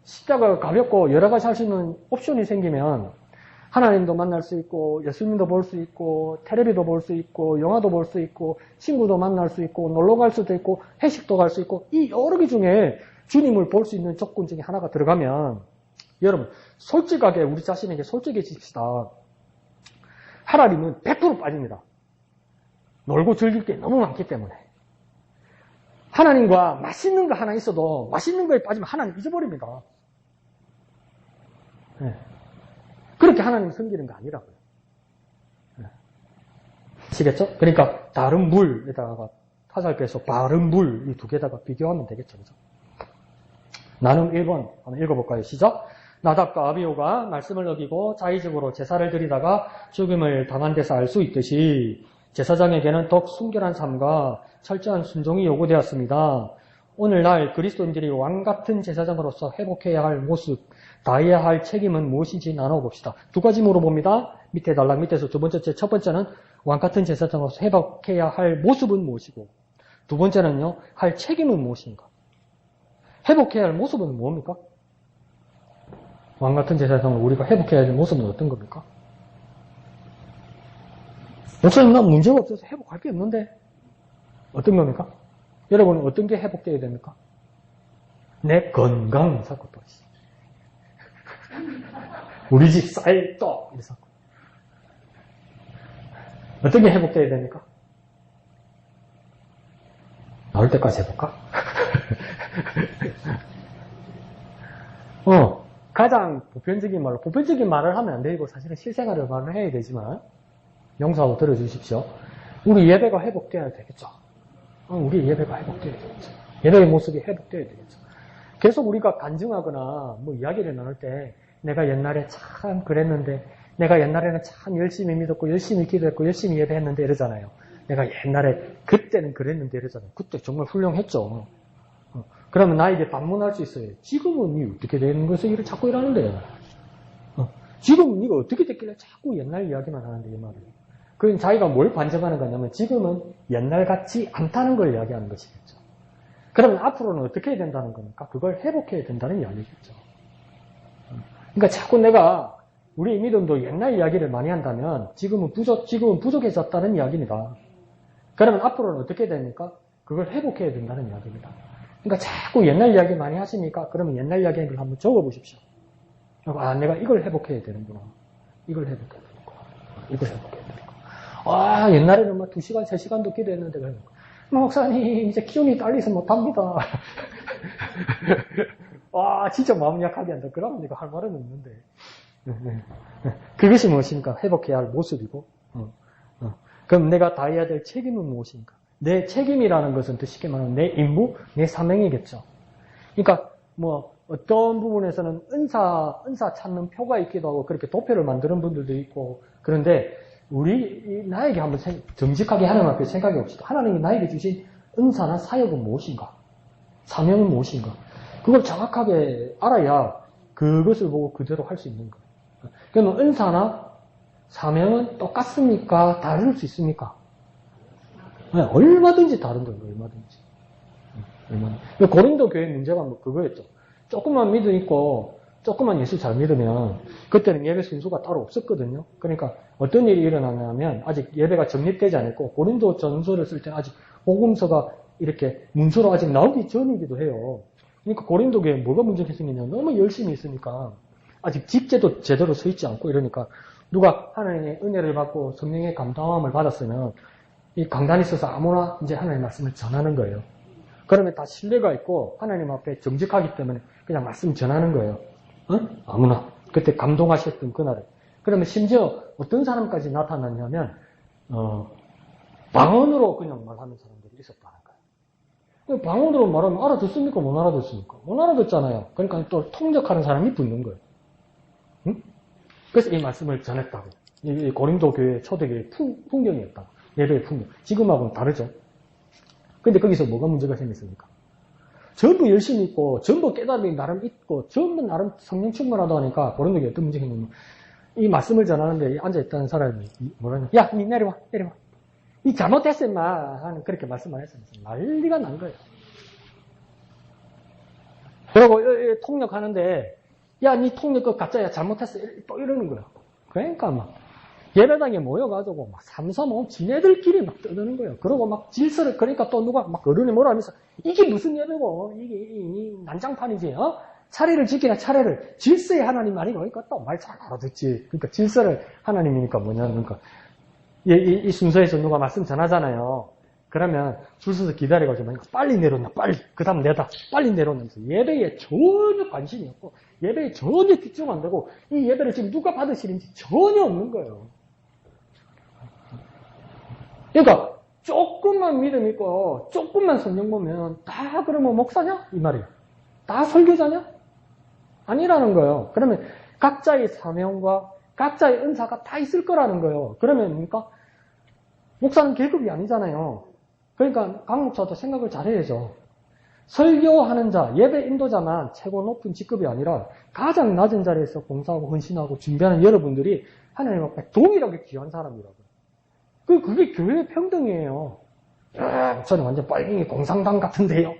십자가가 가볍고 여러 가지 할 수 있는 옵션이 생기면 하나님도 만날 수 있고 예수님도 볼 수 있고 텔레비도 볼 수 있고 영화도 볼 수 있고 친구도 만날 수 있고 놀러 갈 수도 있고 회식도 갈 수 있고 이 여러 개 중에 주님을 볼 수 있는 조건 중에 하나가 들어가면 여러분 솔직하게 우리 자신에게 솔직해집시다. 하나님은 100% 빠집니다. 놀고 즐길 게 너무 많기 때문에. 하나님과 맛있는 거 하나 있어도 맛있는 거에 빠지면 하나님 잊어버립니다. 네. 그렇게 하나님 섬기는 거 아니라고요. 네. 아시겠죠? 그러니까 다른 물에다가 화살표에서 바른 물 이 두 개다가 비교하면 되겠죠. 그죠? 나눔 1번 한번 읽어볼까요? 시작! 나답과 아비후가 말씀을 어기고 자의적으로 제사를 드리다가 죽임을 당한 데서 알 수 있듯이 제사장에게는 더욱 순결한 삶과 철저한 순종이 요구되었습니다. 오늘날 그리스도인들이 왕같은 제사장으로서 회복해야 할 모습, 다해야 할 책임은 무엇인지 나눠봅시다. 두 가지 물어봅니다. 밑에 단락 밑에서 두 번째, 첫 번째는 왕같은 제사장으로서 회복해야 할 모습은 무엇이고 두 번째는요, 할 책임은 무엇인가? 회복해야 할 모습은 뭡니까? 왕같은 제사장을 우리가 회복해야 할 모습은 어떤 겁니까? 목사님, 나 문제가 없어서 회복할 게 없는데 어떤 겁니까? 여러분은 어떤 게 회복되어야 됩니까? 내 건강 사건도 있어. 우리 집 쌀떡 이 사건. 어떤 게 회복되어야 됩니까? 나올 때까지 해볼까? 가장 보편적인 말을 하면 안 되고 사실은 실생활을 말을 해야 되지만 명사로 들어주십시오. 우리 예배가 회복되어야 되겠죠. 우리 예배가 회복되어야 되겠죠. 예배의 모습이 회복되어야 되겠죠. 계속 우리가 간증하거나 뭐 이야기를 나눌 때 내가 옛날에 참 그랬는데 내가 옛날에는 참 열심히 믿었고 열심히 기도했고 열심히 예배했는데 이러잖아요. 내가 옛날에 그때는 그랬는데 이러잖아요. 그때 정말 훌륭했죠. 그러면 나에게 반문할 수 있어요. 지금은 이 어떻게 되는 것을 일을 자꾸 일하는데 지금은 이거 어떻게 됐길래 자꾸 옛날 이야기만 하는데 이 말을. 그럼 자기가 뭘 반증하는 거냐면 지금은 옛날 같지 않다는 걸 이야기하는 것이겠죠. 그러면 앞으로는 어떻게 해야 된다는 겁니까? 그걸 회복해야 된다는 이야기겠죠. 그러니까 자꾸 내가 우리 믿음도 옛날 이야기를 많이 한다면 지금은 부족해졌다는 이야기입니다. 그러면 앞으로는 어떻게 해야 됩니까? 그걸 회복해야 된다는 이야기입니다. 그러니까 자꾸 옛날 이야기 많이 하시니까 그러면 옛날 이야기를 한번 적어보십시오. 내가 이걸 회복해야 되는구나. 이걸 회복해야 되는구나. 이걸 회복해야 되는구나. 옛날에는 막 2시간, 3시간도 기도했는데 목사님 이제 기운이 딸려서 못합니다. 진짜 마음 약하게 한다. 그러면 내가 할 말은 없는데. 그것이 무엇입니까? 회복해야 할 모습이고 그럼 내가 다해야 될 책임은 무엇입니까? 내 책임이라는 것은 더 쉽게 말하면 내 임무, 내 사명이겠죠. 그러니까 뭐 어떤 부분에서는 은사 찾는 표가 있기도 하고 그렇게 도표를 만드는 분들도 있고 그런데 나에게 한번 정직하게 하나님 앞에 생각해 봅시다. 하나님이 나에게 주신 은사나 사역은 무엇인가? 사명은 무엇인가? 그걸 정확하게 알아야 그것을 보고 그대로 할 수 있는 거예요. 그러면 은사나 사명은 똑같습니까? 다를 수 있습니까? 네, 얼마든지 다른 거예요. 얼마든지. 고린도 교회 문제가 그거였죠. 조금만 믿음 있고 조금만 예수 잘 믿으면 그때는 예배 순수가 따로 없었거든요. 그러니까 어떤 일이 일어나냐면 아직 예배가 정립되지 않았고 고린도 전서를 쓸 때는 아직 복음서가 이렇게 문서로 아직 나오기 전이기도 해요. 그러니까 고린도 교회에 뭐가 문제가 생기냐면 너무 열심히 있으니까 아직 직제도 제대로 서 있지 않고 이러니까 누가 하나님의 은혜를 받고 성령의 감동함을 받았으면 이 강단에 있어서 아무나 이제 하나님의 말씀을 전하는 거예요. 그러면 다 신뢰가 있고 하나님 앞에 정직하기 때문에 그냥 말씀 전하는 거예요. 아무나. 그때 감동하셨던 그날에. 그러면 심지어 어떤 사람까지 나타났냐면 방언으로 그냥 말하는 사람들이 있었다는 거예요. 방언으로 말하면 알아듣습니까? 못 알아듣습니까? 못 알아듣잖아요. 그러니까 또 통역하는 사람이 붙는 거예요. 응? 그래서 이 말씀을 전했다고. 이 고린도 교회 초대교회의 풍경이었다. 예배의 풍경. 지금하고는 다르죠. 근데 거기서 뭐가 문제가 생겼습니까? 전부 열심히 있고, 전부 깨달음이 나름 있고, 전부 나름 성령 충만하다 하니까 고린도 교회 어떤 문제가 생겼냐면, 이 말씀을 전하는데 앉아있다는 사람이 뭐라냐? 야, 니 내려와. 니 잘못했어, 임마. 하는 그렇게 말씀을 했어요. 난리가 난 거예요. 그리고 통역하는데, 야, 니 통역 그 가짜야. 잘못했어. 또 이러는 거예요. 그러니까 막, 예배당에 모여가지고 막 삼삼오오 지네들끼리 막 떠드는 거예요. 그러고 막 질서를, 그러니까 또 누가 막 어른이 뭐라 하면서, 이게 무슨 예배고, 이게 난장판이지, 차례를 지키나 차례를, 질서의 하나님 아니고, 그러니까 또 말 잘 알아듣지. 그러니까 질서를 하나님이니까 뭐냐, 그러니까. 이 순서에서 누가 말씀 전하잖아요. 그러면 줄 서서 기다려가지고 빨리 내려온다, 빨리. 그 다음 내다, 빨리 내려오면서 예배에 전혀 관심이 없고, 예배에 전혀 집중 안 되고, 이 예배를 지금 누가 받으시는지 전혀 없는 거예요. 그러니까, 조금만 믿음 있고, 조금만 성령 보면, 다 그러면 목사냐? 이 말이에요. 다 설교자냐? 아니라는 거예요. 그러면 각자의 사명과 각자의 은사가 다 있을 거라는 거예요. 그러면 뭡니까? 목사는 계급이 아니잖아요. 그러니까 각 목사도 생각을 잘해야죠. 설교하는 자, 예배 인도자만 최고 높은 직급이 아니라 가장 낮은 자리에서 봉사하고 헌신하고 준비하는 여러분들이 하나님 앞에 동일하게 귀한 사람이라고요. 그게 교회 평등이에요. 저는 완전 빨갱이 공산당 같은데요.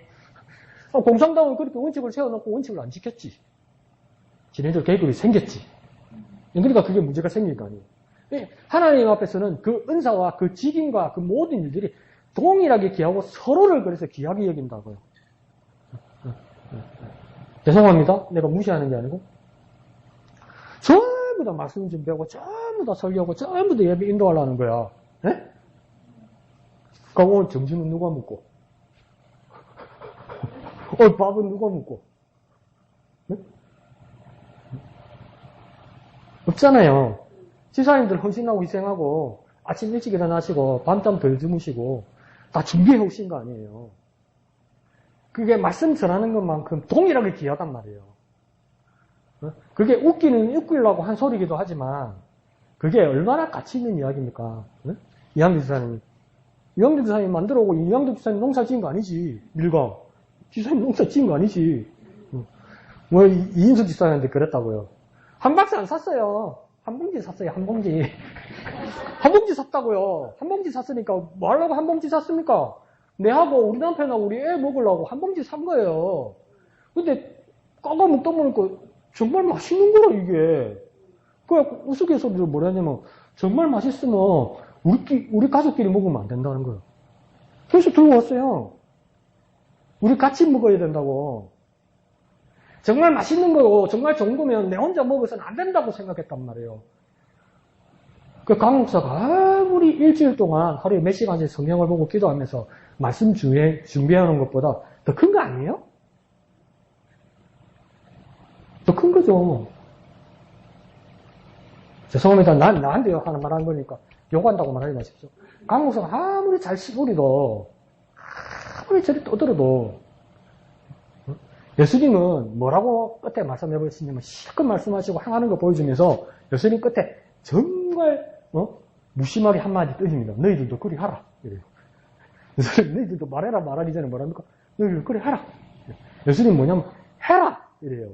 공산당은 그렇게 원칙을 세워놓고 원칙을 안 지켰지. 지네들 계급이 생겼지. 그러니까 그게 문제가 생길 거 아니에요. 하나님 앞에서는 그 은사와 그 직임과 그 모든 일들이 동일하게 귀하고 서로를 그래서 귀하게 여긴다고요. 죄송합니다. 내가 무시하는 게 아니고. 전부 다 말씀 준비하고, 전부 다 설교하고, 전부 다 예배 인도하려는 거야. 네? 그럼 오늘 점심은 누가 먹고? 오늘 밥은 누가 먹고? 네? 없잖아요. 지사님들 헌신하고 희생하고, 아침 일찍 일어나시고, 밤잠 덜 주무시고, 다 준비해 오신 거 아니에요. 그게 말씀 전하는 것만큼 동일하게 귀하단 말이에요. 그게 웃기려고 한 소리기도 하지만, 그게 얼마나 가치 있는 이야기입니까? 이항규 지사님. 이항규 지사님 만들어 오고, 이항규 지사님 농사 지은 거 아니지. 밀가. 지사님 농사 지은 거 아니지. 뭐, 이인수 지사님한테 그랬다고요. 한 박스 안 샀어요. 한 봉지 샀어요, 한 봉지. 한 봉지 샀다고요. 한 봉지 샀으니까, 뭐 하려고 한 봉지 샀습니까? 내하고 우리 남편하고 우리 애 먹으려고 한 봉지 산 거예요. 근데, 까가 먹다 보니까 정말 맛있는 거라, 이게. 그래갖고 우스갯소리로 뭐라 하냐면, 정말 맛있으면 우리 가족끼리 먹으면 안 된다는 거예요. 그래서 들고 왔어요. 우리 같이 먹어야 된다고. 정말 맛있는 거고 정말 좋은 거면 내 혼자 먹어서는 안 된다고 생각했단 말이에요. 그 강 목사가 아무리 일주일 동안 하루에 몇 시간씩 성경을 보고 기도하면서 말씀 준비하는 것보다 더 큰 거 아니에요? 더 큰 거죠. 죄송합니다. 나한테 하나 말하는 거니까 욕한다고 말하지 마십시오. 강 목사가 아무리 잘 시부리도 아무리 저리 떠들어도 예수님은 뭐라고 끝에 말씀해 보시냐면 실컷 말씀하시고 행하는 거 보여주면서 예수님 끝에 정말 무심하게 한마디 뜨십니다. 너희들도 그리 하라. 이래요. 너희들도 말해라 말하기 전에 뭐랍니까? 너희들도 그리 하라. 예수님 뭐냐면 해라. 이래요.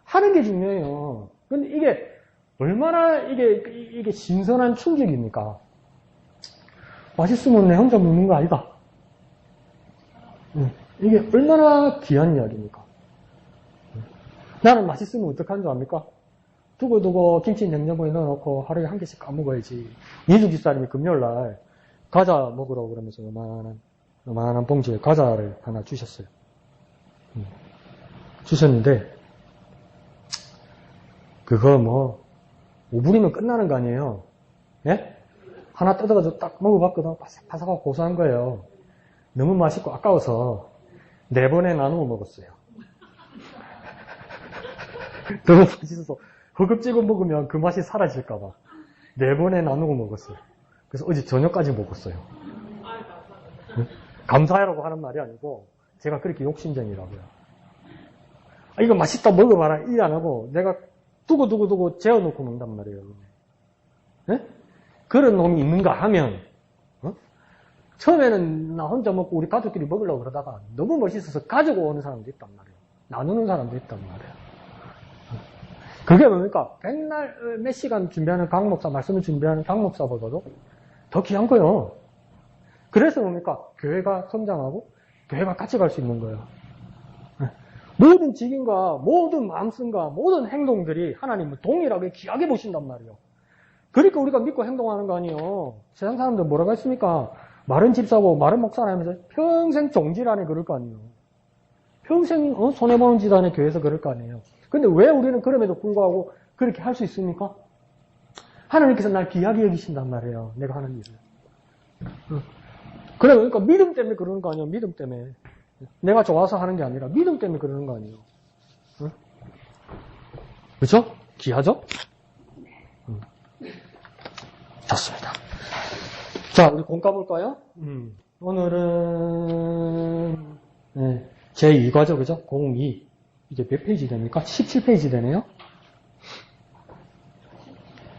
하는 게 중요해요. 근데 이게 얼마나 이게 신선한 충격입니까? 맛있으면 내 혼자 먹는 거 아니다. 이게 얼마나 귀한 이야기입니까? 나는 맛있으면 어떡하는 줄 압니까? 두고두고 김치 냉장고에 넣어놓고 하루에 한 개씩 까먹어야지. 이주 집사님이 금요일날 과자 먹으라고 그러면서 요만한 봉지에 과자를 하나 주셨어요. 주셨는데 그거 뭐 5분이면 끝나는 거 아니에요? 예? 하나 뜯어가지고 딱 먹어봤거든. 바삭바삭하고 고소한 거예요. 너무 맛있고 아까워서 4번에 나누어 먹었어요. 너무 맛있어서 허겁지겁 먹으면 그 맛이 사라질까봐 4번에 나누어 먹었어요. 그래서 어제 저녁까지 먹었어요. 감사하라고 하는 말이 아니고 제가 그렇게 욕심쟁이라고요. 이거 맛있다 먹어봐라 이 안 하고 내가 두고 재워놓고 먹는단 말이에요. 네? 그런 놈이 있는가 하면 처음에는 나 혼자 먹고 우리 가족끼리 먹으려고 그러다가 너무 멋있어서 가지고 오는 사람도 있단 말이에요. 나누는 사람도 있단 말이에요. 그게 뭡니까? 백날 몇 시간 준비하는 강 목사, 말씀을 준비하는 강 목사보다도 더 귀한 거예요. 그래서 뭡니까? 교회가 성장하고 교회가 같이 갈 수 있는 거예요. 모든 직인과 모든 마음씀과 모든 행동들이 하나님은 동일하게 귀하게 보신단 말이에요. 그러니까 우리가 믿고 행동하는 거 아니에요. 세상 사람들 뭐라고 했습니까? 마른 집사고 마른 목사라 하면서 평생 종질 안에 그럴 거 아니에요. 평생 손해보는 짓 안에 교회에서 그럴 거 아니에요. 근데 왜 우리는 그럼에도 불구하고 그렇게 할 수 있습니까? 하나님께서 날 귀하게 여기신단 말이에요. 내가 하는 일을. 그러니까 믿음 때문에 그러는 거 아니에요. 믿음 때문에. 내가 좋아서 하는 게 아니라 믿음 때문에 그러는 거 아니에요. 그렇죠? 귀하죠? 좋습니다. 자, 우리 공 까볼까요? 오늘은 제2과죠. 그죠? 02. 이제 몇 페이지 됩니까? 17페이지 되네요.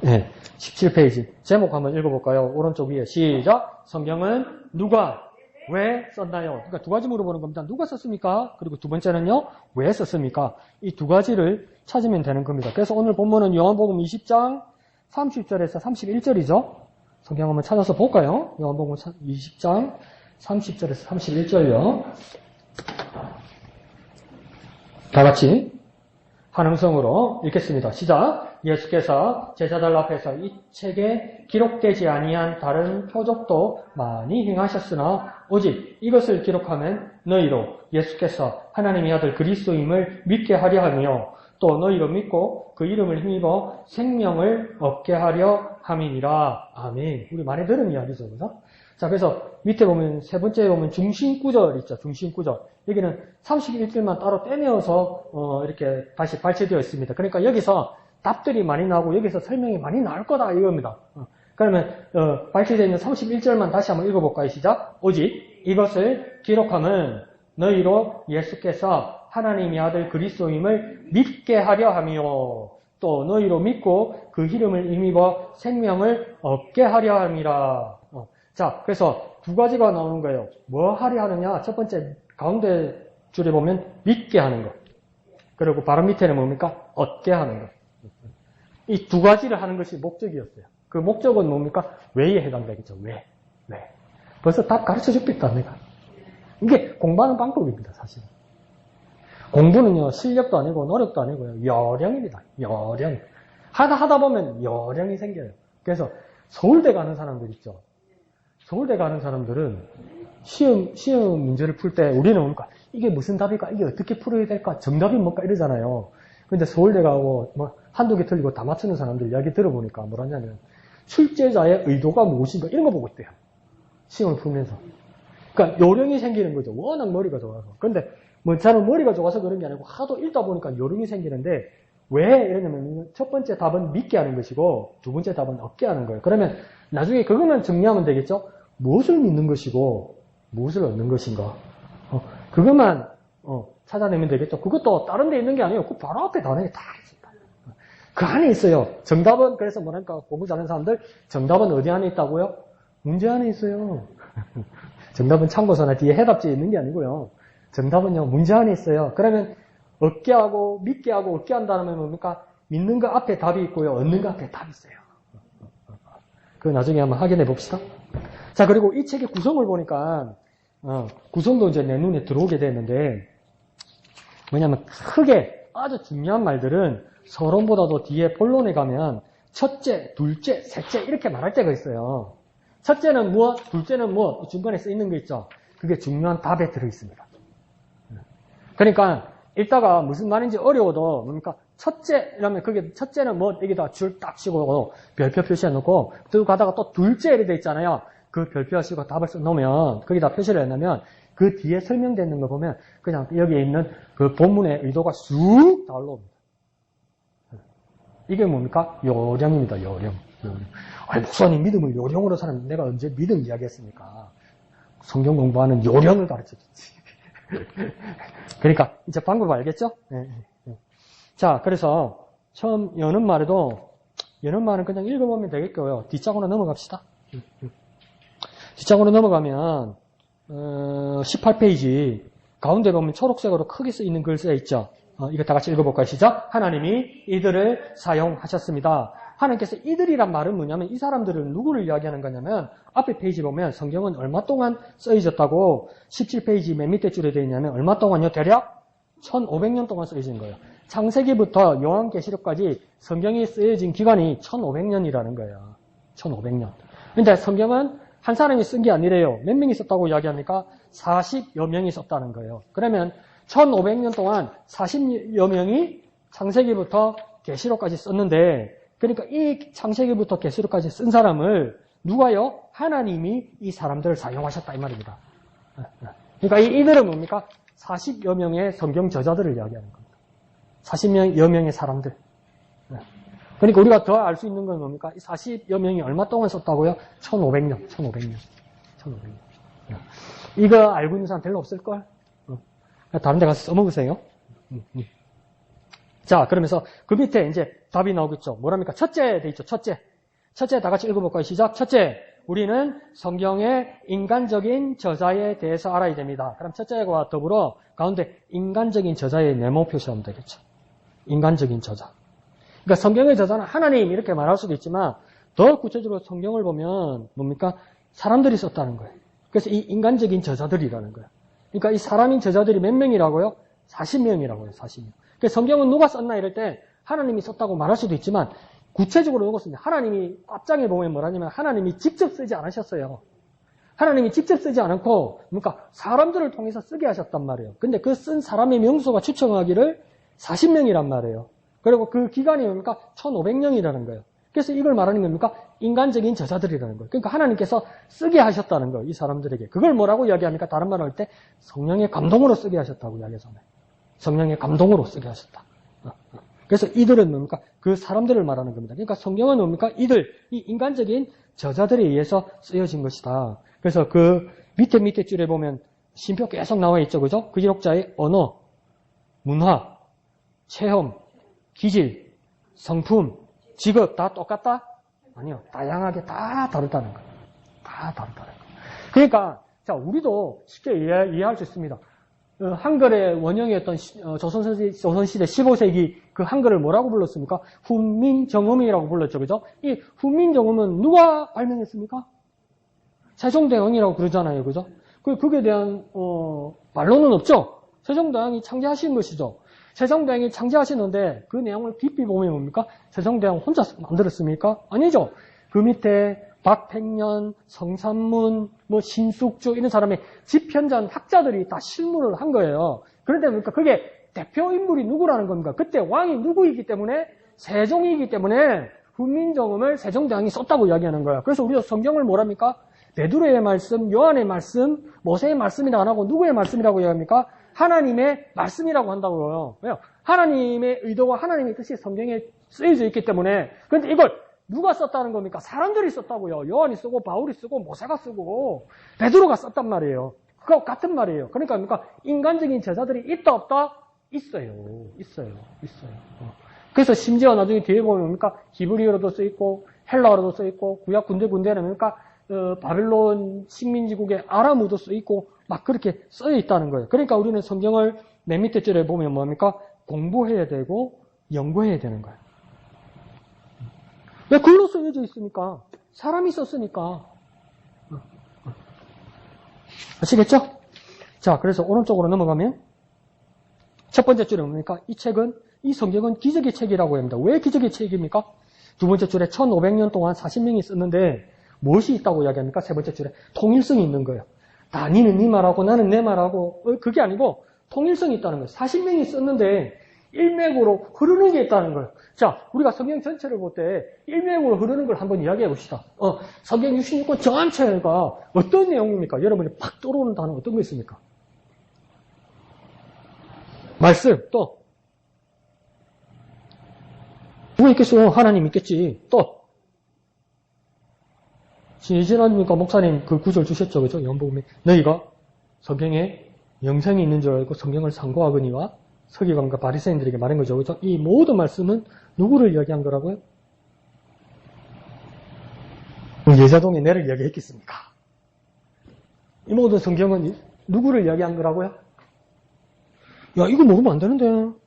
네, 17페이지. 제목 한번 읽어볼까요? 오른쪽 위에 시작. 성경은 누가 왜 썼나요? 그러니까 두 가지 물어보는 겁니다. 누가 썼습니까? 그리고 두 번째는요, 왜 썼습니까? 이 두 가지를 찾으면 되는 겁니다. 그래서 오늘 본문은 요한복음 20장 30절에서 31절이죠. 성경 한번 찾아서 볼까요? 요한복음 20장 30절에서 31절요. 다 같이 한 음성으로 읽겠습니다. 시작. 예수께서 제자들 앞에서 이 책에 기록되지 아니한 다른 표적도 많이 행하셨으나 오직 이것을 기록하면 너희로 예수께서 하나님의 아들 그리스도임을 믿게 하려 하며 또 너희로 믿고 그 이름을 힘입어 생명을 얻게 하려 함이니라. 아멘. 우리 많이 들은 이야기죠. 그죠? 자, 그래서 밑에 보면 세 번째 보면 중심구절 있죠. 중심구절. 여기는 31절만 따로 떼내어서 이렇게 다시 발췌되어 있습니다. 그러니까 여기서 답들이 많이 나오고 여기서 설명이 많이 나올 거다 이겁니다. 그러면 발췌되어 있는 31절만 다시 한번 읽어볼까요? 시작. 오직 이것을 기록함은 너희로 예수께서 하나님의 아들 그리스도임을 믿게 하려 하며 또 너희로 믿고 그 이름을 힘입어 생명을 얻게 하려 함이라. 자, 그래서 두 가지가 나오는 거예요. 뭐 하려 하느냐? 첫 번째 가운데 줄에 보면 믿게 하는 것. 그리고 바로 밑에는 뭡니까? 얻게 하는 것. 이 두 가지를 하는 것이 목적이었어요. 그 목적은 뭡니까? 왜에 해당되겠죠. 왜? 벌써 답 가르쳐 줬겠다, 내가. 이게 공부하는 방법입니다, 사실. 공부는요, 실력도 아니고 노력도 아니고요. 요령입니다. 요령. 하다 보면 요령이 생겨요. 그래서 서울대 가는 사람들 있죠. 서울대 가는 사람들은 시험 문제를 풀 때 우리는 뭡니까? 이게 무슨 답일까? 이게 어떻게 풀어야 될까? 정답이 뭘까? 이러잖아요. 근데 서울대 가고 뭐 한두 개 틀리고 다 맞추는 사람들 이야기 들어보니까 뭐라냐면 출제자의 의도가 무엇인가 이런 거 보고 있대요. 시험을 풀면서. 그러니까 요령이 생기는 거죠. 워낙 머리가 좋아서. 근데 뭐 저는 머리가 좋아서 그런 게 아니고 하도 읽다 보니까 요령이 생기는데 왜 이러냐면 첫 번째 답은 믿게 하는 것이고 두 번째 답은 얻게 하는 거예요. 그러면 나중에 그것만 정리하면 되겠죠. 무엇을 믿는 것이고 무엇을 얻는 것인가. 그것만 찾아내면 되겠죠. 그것도 다른 데 있는 게 아니에요. 그 바로 앞에 단어에 다 있습니다. 그 안에 있어요. 정답은 그래서 뭐랄까 공부 잘하는 사람들 정답은 어디 안에 있다고요? 문제 안에 있어요. 정답은 참고서나 뒤에 해답지에 있는 게 아니고요. 정답은요 문제 안에 있어요. 그러면 얻게 하고 믿게 하고 얻게 한다면 뭡니까? 믿는 거 앞에 답이 있고요. 얻는 거 앞에 답이 있어요. 그거 나중에 한번 확인해 봅시다. 자, 그리고 이 책의 구성을 보니까 구성도 이제 내 눈에 들어오게 되는데 뭐냐면 크게 아주 중요한 말들은 서론보다도 뒤에 본론에 가면 첫째, 둘째, 셋째 이렇게 말할 때가 있어요. 첫째는 무엇, 둘째는 무엇, 중간에 써 있는 거 있죠. 그게 중요한 답에 들어 있습니다. 그러니까 읽다가 무슨 말인지 어려워도 뭡니까? 첫째라면 그게 첫째는 뭐 여기다 줄 딱 치고 별표 표시해 놓고 또 가다가 또 둘째 이렇게 돼 있잖아요. 그 별표 하시고 답을 써 놓으면 거기다 표시를 해놓으면 그 뒤에 설명되는 거 보면 그냥 여기에 있는 그 본문의 의도가 쑥 다 올라옵니다. 이게 뭡니까? 요령입니다. 요령. 아니 목사님 믿음을 요령으로 사는 내가 언제 믿음 이야기했습니까? 성경 공부하는 요령을 가르쳐줬지. 그러니까 이제 방법 알겠죠? 네. 자, 그래서 처음 여는 말은 그냥 읽어보면 되겠고요. 뒷장으로 넘어갑시다. 뒷장으로 넘어가면 18페이지 가운데 보면 초록색으로 크게 쓰이는 글 쓰여 있죠. 이거 다 같이 읽어볼까요? 시작. 하나님이 이들을 사용하셨습니다. 하나님께서 이들이란 말은 뭐냐면 이 사람들은 누구를 이야기하는 거냐면 앞에 페이지 보면 성경은 얼마 동안 쓰여졌다고 17페이지 맨 밑에 줄에 되어 있냐면 얼마 동안요? 대략 1500년 동안 쓰여진 거예요. 창세기부터 요한계시록까지 성경이 쓰여진 기간이 1500년이라는 거예요. 1500년. 근데 성경은 한 사람이 쓴 게 아니래요. 몇 명이 썼다고 이야기합니까? 40여 명이 썼다는 거예요. 그러면 1500년 동안 40여 명이 창세기부터 계시록까지 썼는데 그러니까 이 창세기부터 계시록까지 쓴 사람을 누가요? 하나님이 이 사람들을 사용하셨다 이 말입니다. 그러니까 이들은 뭡니까? 40여 명의 성경 저자들을 이야기하는 겁니다. 40여 명의 사람들. 그러니까 우리가 더 알 수 있는 건 뭡니까? 이 40여 명이 얼마 동안 썼다고요? 1500년. 이거 알고 있는 사람 별로 없을걸? 다른 데 가서 써먹으세요. 자, 그러면서 그 밑에 이제 답이 나오겠죠. 뭐랍니까? 첫째 돼 있죠. 첫째 다 같이 읽어볼까요? 시작. 첫째, 우리는 성경의 인간적인 저자에 대해서 알아야 됩니다. 그럼 첫째와 더불어 가운데 인간적인 저자의 네모 표시하면 되겠죠. 인간적인 저자. 그러니까 성경의 저자는 하나님 이렇게 말할 수도 있지만 더 구체적으로 성경을 보면 뭡니까? 사람들이 썼다는 거예요. 그래서 이 인간적인 저자들이라는 거예요. 그러니까 이 사람인 저자들이 몇 명이라고요? 40명이라고요. 40명. 그래서 성경은 누가 썼나 이럴 때 하나님이 썼다고 말할 수도 있지만 구체적으로 누가 썼냐? 하나님이 앞장에 보면 뭐라냐면 하나님이 직접 쓰지 않으셨어요. 하나님이 직접 쓰지 않고 그러니까 사람들을 통해서 쓰게 하셨단 말이에요. 근데 그 쓴 사람의 명수가 추정하기를 40명이란 말이에요. 그리고 그 기간이 뭡니까? 1500년이라는 거예요. 그래서 이걸 말하는 겁니까? 인간적인 저자들이라는 거예요. 그러니까 하나님께서 쓰게 하셨다는 거예요. 이 사람들에게. 그걸 뭐라고 이야기합니까? 다른 말을 할 때 성령의 감동으로 쓰게 하셨다고 이야기하잖아요. 성령의 감동으로 쓰게 하셨다. 그래서 이들은 뭡니까? 그 사람들을 말하는 겁니다. 그러니까 성경은 뭡니까? 이 인간적인 저자들에 의해서 쓰여진 것이다. 그래서 그 밑에 줄에 보면 신표 계속 나와 있죠. 그죠? 그 기록자의 언어, 문화, 체험, 기질, 성품, 직업 다 똑같다? 아니요. 다양하게 다 다르다는 거예요. 다 다르다는 거예요. 그러니까 자 우리도 쉽게 이해할 수 있습니다. 한글의 원형이었던 조선시대 15세기 그 한글을 뭐라고 불렀습니까? 훈민정음이라고 불렀죠. 그죠? 이 훈민정음은 누가 발명했습니까? 세종대왕이라고 그러잖아요. 그죠? 그게 대한 반론은 없죠. 세종대왕이 창제하신 것이죠. 세종대왕이 창제하시는데 그 내용을 깊이 보면 뭡니까? 세종대왕 혼자 만들었습니까? 아니죠. 그 밑에 박팽년, 성삼문, 신숙주 이런 사람의 집현전 학자들이 다 실무를 한 거예요. 그런데 뭡니까? 그게 대표 인물이 누구라는 겁니까? 그때 왕이 누구이기 때문에 세종이기 때문에 훈민정음을 세종대왕이 썼다고 이야기하는 거예요. 그래서 우리가 성경을 뭐랍니까? 베드로의 말씀, 요한의 말씀, 모세의 말씀이라 안 하고 누구의 말씀이라고 이야기합니까? 하나님의 말씀이라고 한다고요. 왜요? 하나님의 의도와 하나님의 뜻이 성경에 쓰여져 있기 때문에. 그런데 이걸 누가 썼다는 겁니까? 사람들이 썼다고요. 요한이 쓰고 바울이 쓰고 모세가 쓰고 베드로가 썼단 말이에요. 그거 같은 말이에요. 그러니까 뭡니까? 인간적인 제자들이 있다 없다? 있어요. 그래서 심지어 나중에 뒤에 보면 뭡니까? 히브리어로도 쓰있고 헬라어로도 쓰있고 구약 군데는 뭡니까? 바벨론 식민지국의 아람어도 쓰있고 막 그렇게 쓰여 있다는 거예요. 그러니까 우리는 성경을 맨 밑에 줄에 보면 뭡니까? 공부해야 되고 연구해야 되는 거예요. 왜 글로 쓰여져 있습니까? 사람이 썼으니까. 아시겠죠? 자, 그래서 오른쪽으로 넘어가면 첫 번째 줄에 뭡니까? 이 성경은 기적의 책이라고 합니다. 왜 기적의 책입니까? 두 번째 줄에 1500년 동안 40명이 썼는데 무엇이 있다고 이야기합니까? 세 번째 줄에 통일성이 있는 거예요. 다 니는 네 말하고 나는 내 말하고 그게 아니고 통일성이 있다는 거예요. 40명이 썼는데 일맥으로 흐르는 게 있다는 거예요. 자, 우리가 성경 전체를 볼 때 일맥으로 흐르는 걸 한번 이야기해 봅시다. 성경 66권 전체가 어떤 내용입니까? 여러분이 팍 떠오르는 단어 어떤 거 있습니까? 말씀, 또 누가 있겠어요? 하나님 있겠지. 또 지난주니까 목사님 그 구절 주셨죠. 그죠? 요한복음에 너희가 성경에 영생이 있는 줄 알고 성경을 상고하거니와 서기관과 바리새인들에게 말한 거죠. 그죠? 이 모든 말씀은 누구를 이야기한 거라고요? 예자동에 내를 이야기했겠습니까? 이 모든 성경은 누구를 이야기한 거라고요? 야, 이거 모르면 안 되는데.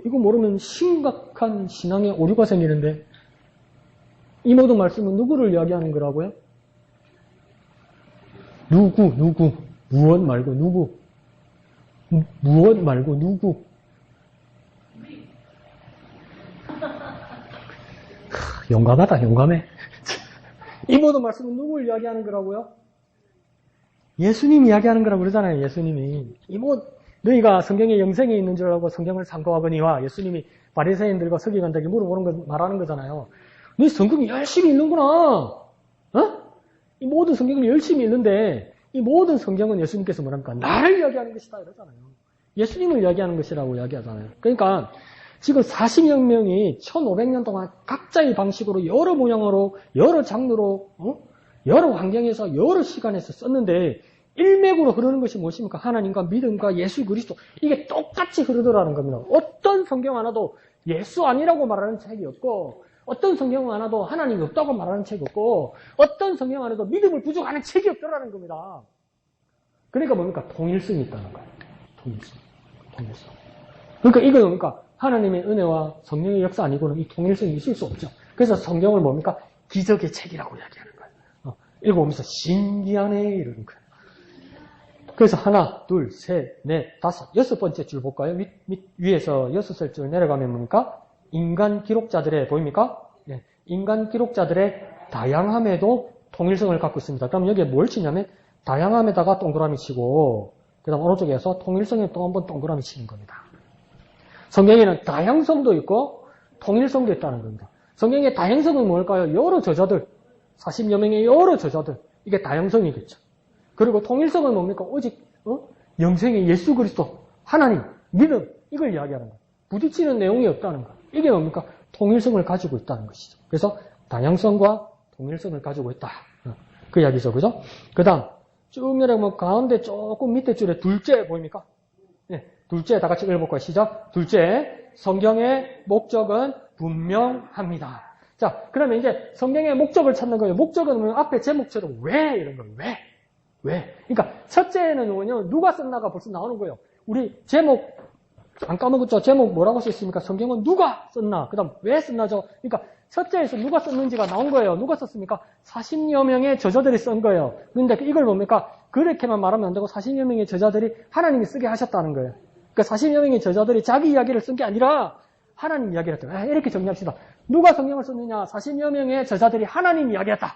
이거 모르면 심각한 신앙의 오류가 생기는데. 이 모든 말씀은 누구를 이야기하는 거라고요? 누구. 무엇 말고 누구. 무엇 말고 누구. 용감하다, 용감해. 이 모든 말씀은 누구를 이야기하는 거라고요? 예수님이 이야기하는 거라고 그러잖아요, 예수님이. 너희가 성경에 영생이 있는 줄 알고 성경을 상고하거니와 예수님이 바리새인들과 서기관들에게 물어보는 거 말하는 거잖아요. 너 성경 열심히 읽는구나. 이 모든 성경을 열심히 읽는데 이 모든 성경은 예수님께서 뭐랍니까? 나를 이야기하는 것이다 이러잖아요. 예수님을 이야기하는 것이라고 이야기하잖아요. 그러니까 지금 40여 명이 1500년 동안 각자의 방식으로 여러 모양으로 여러 장르로 여러 환경에서 여러 시간에서 썼는데 일맥으로 흐르는 것이 무엇입니까? 하나님과 믿음과 예수 그리스도. 이게 똑같이 흐르더라는 겁니다. 어떤 성경 하나도 예수 아니라고 말하는 책이 없고 어떤 성경 하나도 하나님이 없다고 말하는 책이 없고 어떤 성경 하나도 믿음을 부족하는 책이 없더라는 겁니다. 그러니까 뭡니까? 통일성이 있다는 거예요. 통일성. 그러니까 이거 뭡니까? 하나님의 은혜와 성령의 역사 아니고는 이 통일성이 있을 수 없죠. 그래서 성경을 뭡니까? 기적의 책이라고 이야기하는 거예요. 읽어보면서 신기하네 이러는 거예요. 그래서 하나, 둘, 셋, 넷, 다섯, 여섯 번째 줄 볼까요? 위에서 여섯 줄 내려가면 뭡니까? 인간 기록자들의, 보입니까? 네. 인간 기록자들의 다양함에도 통일성을 갖고 있습니다. 그럼 여기에 뭘 치냐면, 다양함에다가 동그라미 치고, 그 다음 오른쪽에서 통일성에 또 한 번 동그라미 치는 겁니다. 성경에는 다양성도 있고, 통일성도 있다는 겁니다. 성경의 다양성은 뭘까요? 여러 저자들, 40여 명의 여러 저자들, 이게 다양성이겠죠. 그리고 통일성은 뭡니까? 오직 영생의 예수 그리스도, 하나님, 믿음, 이걸 이야기하는 거예요. 부딪히는 내용이 없다는 거예요. 이게 뭡니까? 통일성을 가지고 있다는 것이죠. 그래서 다양성과 통일성을 가지고 있다. 그 이야기죠. 그죠? 그 다음 쭉 내려가면 가운데 조금 밑에 줄에 둘째 보입니까? 네, 둘째 다 같이 읽어볼까요? 시작. 둘째, 성경의 목적은 분명합니다. 자, 그러면 이제 성경의 목적을 찾는 거예요. 목적은 앞에 제목처럼 왜 이런 거예요. 왜? 그러니까 첫째는 뭐냐? 누가 썼나가 벌써 나오는 거예요. 우리 제목 안 까먹었죠? 제목 뭐라고 썼습니까? 성경은 누가 썼나? 그 다음 왜 썼나죠? 그러니까 첫째에서 누가 썼는지가 나온 거예요. 누가 썼습니까? 40여 명의 저자들이 쓴 거예요. 그런데 이걸 뭡니까? 그렇게만 말하면 안 되고 40여 명의 저자들이 하나님이 쓰게 하셨다는 거예요. 그러니까 40여 명의 저자들이 자기 이야기를 쓴 게 아니라 하나님 이야기를 했다. 이렇게 정리합시다. 누가 성경을 썼느냐? 40여 명의 저자들이 하나님 이야기했다.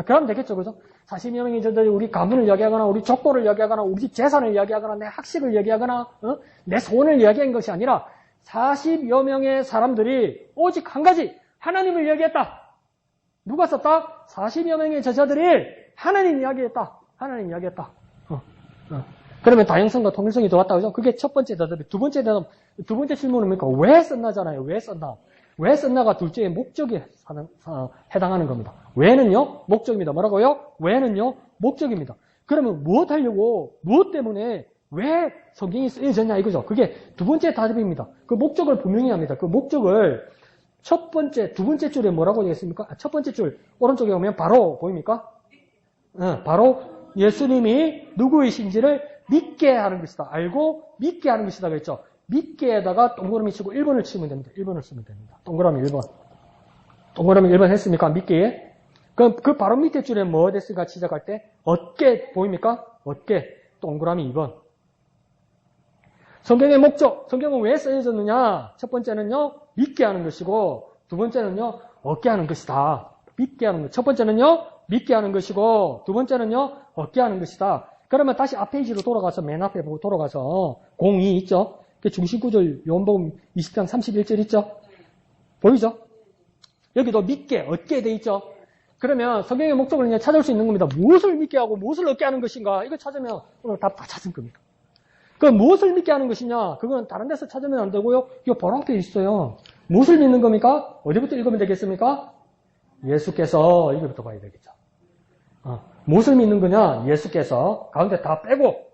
그러면 되겠죠, 그죠? 40여 명의 저자들이 우리 가문을 이야기하거나, 우리 족보를 이야기하거나, 우리 집 재산을 이야기하거나, 내 학식을 이야기하거나, 내 소원을 이야기한 것이 아니라 40여 명의 사람들이 오직 한 가지, 하나님을 이야기했다. 누가 썼다? 40여 명의 저자들이 하나님 이야기했다. 하나님 이야기했다. 그러면 다양성과 통일성이 들어왔다, 그죠? 그게 첫 번째 대답이. 두 번째 질문은 뭡니까? 왜 썼나잖아요. 왜 썼나? 왜 썼나가 둘째의 목적에 해당하는 겁니다. 왜는요? 목적입니다. 뭐라고요? 왜는요? 목적입니다. 그러면 무엇 하려고, 무엇 때문에, 왜 성경이 쓰여졌냐 이거죠. 그게 두 번째 답입니다. 그 목적을 분명히 합니다. 그 목적을 두 번째 줄에 뭐라고 되겠습니까? 첫 번째 줄, 오른쪽에 오면 바로, 보입니까? 바로 예수님이 누구이신지를 믿게 하는 것이다. 알고 믿게 하는 것이다. 그랬죠. 믿게에다가 동그라미 치고 1번을 치면 됩니다. 1번을 쓰면 됩니다. 동그라미 1번. 동그라미 1번 했습니까? 믿게에. 그럼 그 바로 밑에 줄에 뭐 됐을까? 시작할 때 어깨 보입니까? 어깨. 동그라미 2번. 성경의 목적. 성경은 왜 쓰여졌느냐? 첫 번째는요. 믿게 하는 것이고 두 번째는요. 얻게 하는 것이다. 믿게 하는 것. 첫 번째는요. 믿게 하는 것이고 두 번째는요. 얻게 하는 것이다. 그러면 다시 앞 페이지로 돌아가서 맨 앞에 보고 돌아가서 02 있죠? 그 중심구절 요한복음 20장 31절 있죠? 보이죠? 여기도 믿게, 얻게 돼 있죠? 그러면 성경의 목적을 그냥 찾을 수 있는 겁니다. 무엇을 믿게 하고 무엇을 얻게 하는 것인가? 이거 찾으면 오늘 답 다 찾은 겁니다. 그 무엇을 믿게 하는 것이냐? 그건 다른 데서 찾으면 안 되고요. 이거 바로 앞에 있어요. 무엇을 믿는 겁니까? 어디부터 읽으면 되겠습니까? 예수께서 이거부터 봐야 되겠죠. 무엇을 믿는 거냐? 예수께서 가운데 다 빼고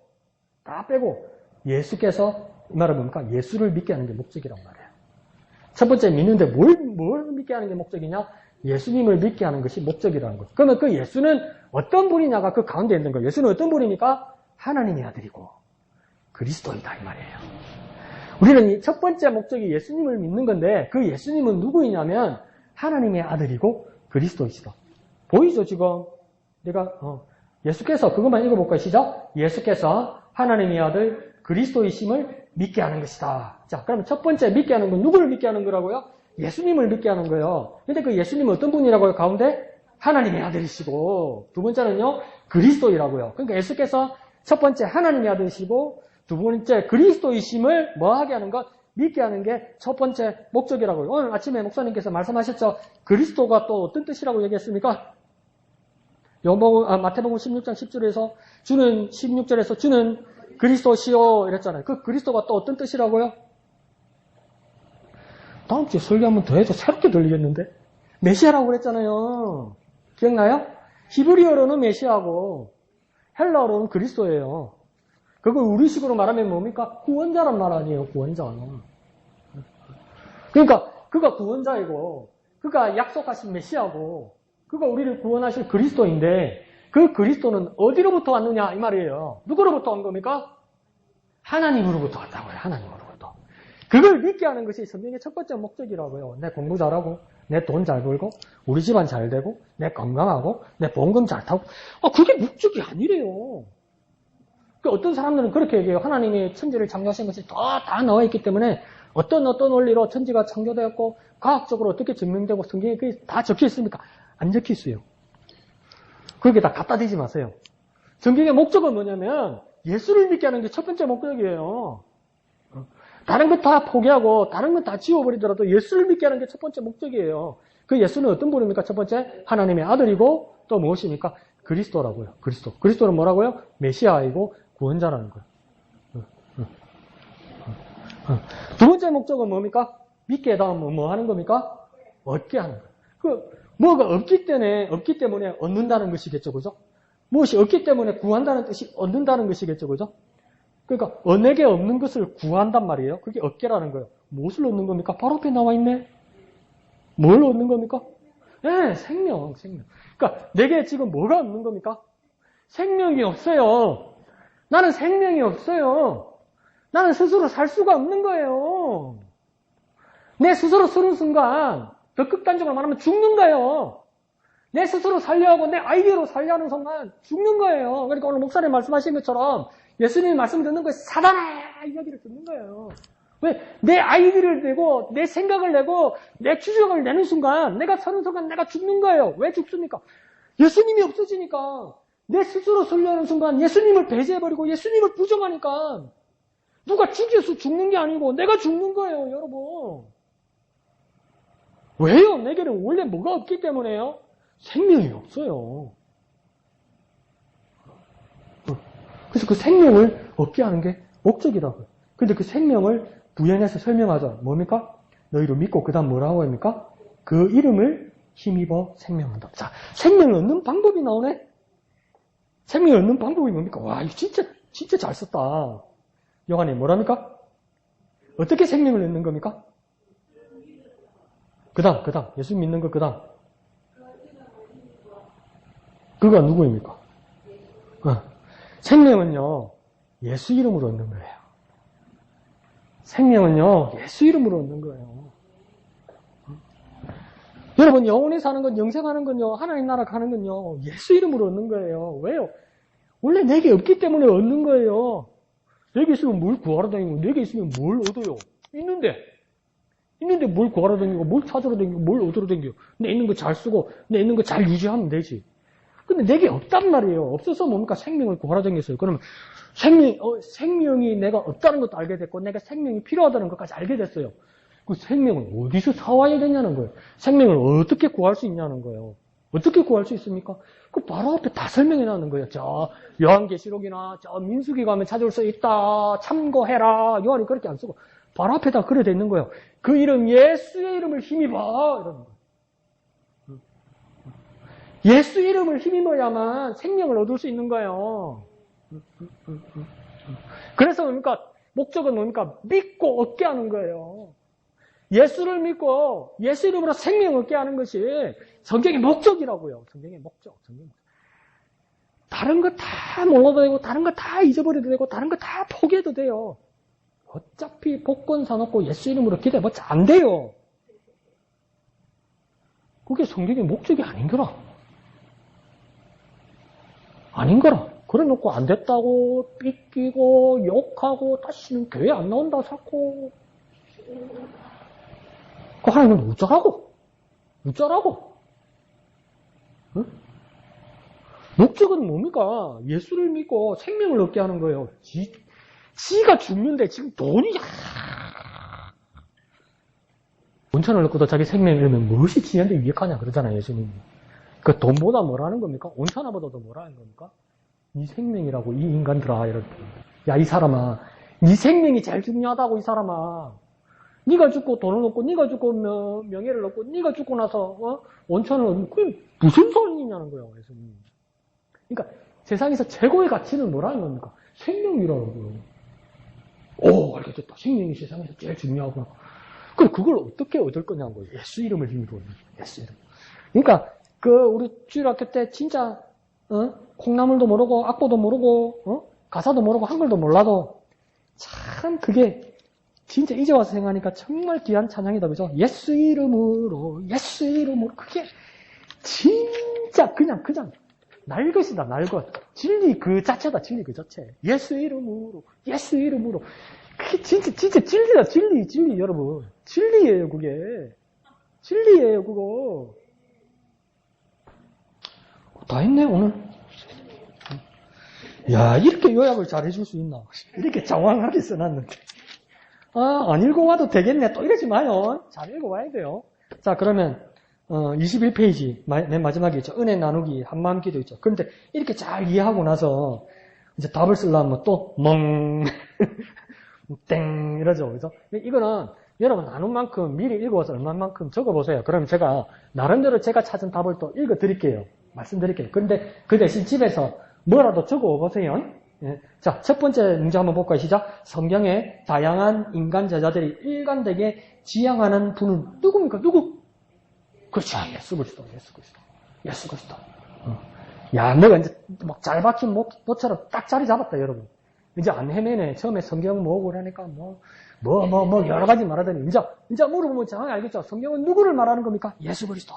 예수께서 이 말은 뭡니까? 예수를 믿게 하는 게 목적이란 말이에요. 첫 번째 믿는데 뭘 믿게 하는 게 목적이냐? 예수님을 믿게 하는 것이 목적이라는 거죠. 그러면 그 예수는 어떤 분이냐가 그 가운데 있는 거예요. 예수는 어떤 분입니까? 하나님의 아들이고 그리스도이다 이 말이에요. 우리는 이 첫 번째 목적이 예수님을 믿는 건데 그 예수님은 누구이냐면 하나님의 아들이고 그리스도이시다. 보이죠 지금? 내가 예수께서 그것만 읽어볼까요? 시작. 예수께서 하나님의 아들 그리스도이심을 믿게 하는 것이다. 자, 그러면 첫 번째 믿게 하는 건 누구를 믿게 하는 거라고요? 예수님을 믿게 하는 거예요. 근데 그 예수님은 어떤 분이라고요? 가운데 하나님의 아들이시고 두 번째는요 그리스도이라고요. 그러니까 예수께서 첫 번째 하나님의 아들이시고 두 번째 그리스도이심을 뭐 하게 하는 것? 믿게 하는 게 첫 번째 목적이라고요. 오늘 아침에 목사님께서 말씀하셨죠. 그리스도가 또 어떤 뜻이라고 얘기했습니까? 마태복음 16장 10절에서 주는 16절에서 주는 그리스도시요 이랬잖아요. 그 그리스도가 또 어떤 뜻이라고요? 다음 주에 설교 한번 더 해도 새롭게 들리겠는데? 메시아라고 그랬잖아요. 기억나요? 히브리어로는 메시아고 헬라어로는 그리스도예요. 그걸 우리식으로 말하면 뭡니까? 구원자란 말 아니에요. 구원자. 그러니까 그가 구원자이고 그가 약속하신 메시아고 그가 우리를 구원하실 그리스도인데 그 그리스도는 어디로부터 왔느냐 이 말이에요. 누구로부터 온 겁니까? 하나님으로부터 왔다고요. 하나님으로부터. 그걸 믿게 하는 것이 성경의 첫 번째 목적이라고요. 내 공부 잘하고 내 돈 잘 벌고 우리 집안 잘 되고 내 건강하고 내 보험금 잘 타고 그게 목적이 아니래요. 어떤 사람들은 그렇게 얘기해요. 하나님이 천지를 창조하신 것이 다 나와 있기 때문에 어떤 원리로 천지가 창조되었고 과학적으로 어떻게 증명되고 성경에 그게 다 적혀 있습니까? 안 적혀 있어요. 그렇게 다 갖다 대지 마세요. 성경의 목적은 뭐냐면 예수를 믿게 하는 게 첫 번째 목적이에요. 다른 것 다 포기하고 다른 것 다 지워버리더라도 예수를 믿게 하는 게 첫 번째 목적이에요. 그 예수는 어떤 분입니까? 첫 번째 하나님의 아들이고 또 무엇입니까? 그리스도라고요. 그리스도. 그리스도는 뭐라고요? 메시아이고 구원자라는 거예요. 두 번째 목적은 뭡니까? 믿게 해당하면 뭐 하는 겁니까? 얻게 하는 거예요. 뭐가 없기 때문에 얻는다는 것이겠죠. 그죠? 무엇이 없기 때문에 구한다는 뜻이 얻는다는 것이겠죠. 그죠? 그러니까 내게 없는 것을 구한단 말이에요. 그게 얻게라는 거예요. 무엇을 얻는 겁니까? 바로 앞에 나와 있네. 뭘 얻는 겁니까? 네, 생명. 그러니까 내게 지금 뭐가 없는 겁니까? 생명이 없어요. 나는 생명이 없어요. 나는 스스로 살 수가 없는 거예요. 내 스스로 쓰는 순간 더 극단적으로 말하면 죽는 거예요. 내 스스로 살려 하고 내 아이디어로 살려 하는 순간 죽는 거예요. 그러니까 오늘 목사님 말씀하신 것처럼 예수님이 말씀 듣는 거예요. 사단아! 이야기를 듣는 거예요. 왜? 내 아이디어를 내고 내 생각을 내고 내 주장을 내는 순간 내가 서는 순간 내가 죽는 거예요. 왜 죽습니까? 예수님이 없어지니까 내 스스로 설려하는 순간 예수님을 배제해버리고 예수님을 부정하니까 누가 죽여서 죽는 게 아니고 내가 죽는 거예요. 여러분. 왜요? 내게는 원래 뭐가 없기 때문에요? 생명이 없어요. 그래서 그 생명을 얻게 하는 게 목적이라고요. 근데 그 생명을 부연해서 설명하죠. 뭡니까? 너희를 믿고 그 다음 뭐라고 합니까? 그 이름을 힘입어 생명한다. 자, 생명을 얻는 방법이 나오네? 생명을 얻는 방법이 뭡니까? 와, 이거 진짜 잘 썼다. 요한이 뭐랍니까? 어떻게 생명을 얻는 겁니까? 그 다음. 예수 믿는 거 그 다음. 그가 누구입니까? 생명은요, 예수 이름으로 얻는 거예요. 생명은요, 예수 이름으로 얻는 거예요. 여러분, 영원히 사는 건, 영생하는 건요, 하나님 나라 가는 건요, 예수 이름으로 얻는 거예요. 왜요? 원래 내게 없기 때문에 얻는 거예요. 내게 있으면 뭘 구하러 다니고, 내게 있으면 뭘 얻어요? 있는데 뭘 구하러 다니고, 뭘 찾으러 다니고, 뭘 얻으러 다니고, 내 있는 거 잘 쓰고, 내 있는 거 잘 유지하면 되지. 근데 내게 없단 말이에요. 없어서 뭡니까? 생명을 구하러 다녔어요. 그러면 생명이 내가 없다는 것도 알게 됐고, 내가 생명이 필요하다는 것까지 알게 됐어요. 그 생명을 어디서 사와야 되냐는 거예요. 생명을 어떻게 구할 수 있냐는 거예요. 어떻게 구할 수 있습니까? 그 바로 앞에 다 설명해 놨는 거예요. 저 요한계시록이나 저 민수기 가면 찾을 수 있다. 참고해라. 요한이 그렇게 안 쓰고 바로 앞에 다 그래 돼 있는 거예요. 그 이름 예수의 이름을 힘입어 이러는 거예요. 예수 이름을 힘입어야만 생명을 얻을 수 있는 거예요. 그래서 뭡니까? 목적은 뭡니까? 믿고 얻게 하는 거예요. 예수를 믿고 예수 이름으로 생명을 얻게 하는 것이 성경의 목적이라고요. 성경의 목적. 다른 거 다 몰라도 되고 다른 거 다 잊어버려도 되고 다른 거 다 포기해도 돼요. 어차피 복권 사놓고 예수 이름으로 기도해봤자 안 돼요. 그게 성경의 목적이 아닌 거라. 그래 놓고 안 됐다고 삐끼고 욕하고 다시는 교회 안 나온다 자꾸. 그 하나님은 어쩌라고? 응? 목적은 뭡니까? 예수를 믿고 생명을 얻게 하는 거예요. 지가 죽는데 지금 돈이 온천을 얻고도 자기 생명을 잃으면 무엇이 지한테 유익하냐 그러잖아요, 예수님이. 그 돈보다 뭐라는 겁니까? 온천하보다도 뭐라는 겁니까? 네 생명이라고 이 인간들아 이렇게. 야, 이 사람아, 네 생명이 제일 중요하다고 이 사람아. 네가 죽고 돈을 얻고 네가 죽고 명예를 얻고 네가 죽고 나서 온천을 얻고 그게 무슨 소리냐는 거예요, 예수님. 그러니까 세상에서 최고의 가치는 뭐라는 겁니까? 생명이라는 거예요. 오, 알겠다. 생명이 세상에서 제일 중요하구나. 그럼 그걸 어떻게 얻을 거냐는 거예요. 예수 이름을 힘입어. 예수 이름. 그러니까 우리 주일학교 때 진짜 콩나물도 모르고 악보도 모르고 가사도 모르고 한글도 몰라도 참 그게 진짜 이제 와서 생각하니까 정말 귀한 찬양이다, 그죠? 예수 이름으로 그게 진짜 그냥 날것이다, 날것. 진리 그 자체다, 진리 그 자체. 예수 이름으로. 그게 진짜 진리다, 진리, 여러분. 진리예요, 그게. 진리예요, 그거. 다 했네, 오늘. 야, 이렇게 요약을 잘 해줄 수 있나? 이렇게 장황하게 써놨는데. 안 읽어와도 되겠네. 또 이러지 마요. 잘 읽어와야 돼요. 자, 그러면 21페이지 맨 마지막에 있죠. 은혜 나누기 한마음 기도 있죠. 그런데 이렇게 잘 이해하고 나서 이제 답을 쓰려면 또 땡 이러죠. 그죠? 이거는 여러분 나눈 만큼 미리 읽어서 얼마만큼 적어보세요. 그럼 제가 나름대로 제가 찾은 답을 또 읽어드릴게요. 말씀드릴게요. 그런데 그 대신 집에서 뭐라도 적어보세요. 예. 자, 첫 번째 문제 한번 볼까요? 시작. 성경에 다양한 인간 제자들이 일관되게 지향하는 분은 누굽니까? 누구? 그렇죠. 예수 그리스도. 야, 너가 이제 막 잘 박힌 너처럼 딱 자리 잡았다, 여러분. 이제 안 헤매네. 처음에 성경 모으고 그러니까 여러 가지 말하더니 이제 물어보면 정확히 알겠죠. 성경은 누구를 말하는 겁니까? 예수 그리스도.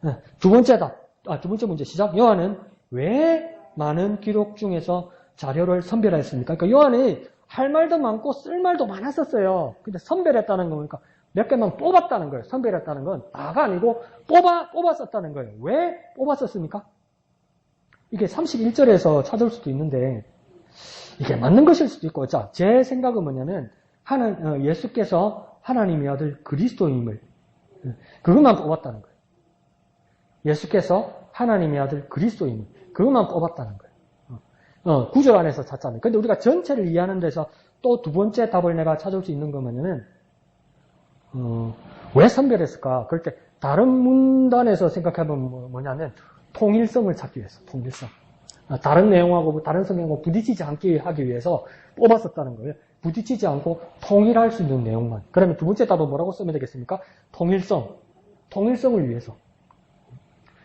네. 두 번째 문제 시작. 요한은 왜 많은 기록 중에서 자료를 선별했습니까? 그러니까 요한이 할 말도 많고 쓸 말도 많았었어요. 근데 선별했다는 거니까 몇 개만 뽑았다는 거예요. 선별했다는 건 다가 아니고 뽑았었다는 거예요. 왜 뽑았었습니까? 이게 31절에서 찾을 수도 있는데 이게 맞는 것일 수도 있고, 자, 제 생각은 뭐냐면 예수께서 하나님의 아들 그리스도임을 그것만 뽑았다는 거예요. 예수께서 하나님의 아들 그리스도임을 그것만 뽑았다는 거예요. 구절 안에서 찾자면. 근데 우리가 전체를 이해하는 데서 또 두 번째 답을 내가 찾을 수 있는 거면은 왜 선별했을까? 그럴 때 다른 문단에서 생각해보면 뭐냐면 통일성을 찾기 위해서, 통일성. 다른 내용하고 다른 성경하고 부딪히지 않게 하기 위해서 뽑았었다는 거예요. 부딪히지 않고 통일할 수 있는 내용만. 그러면 두 번째 답은 뭐라고 쓰면 되겠습니까? 통일성을 위해서.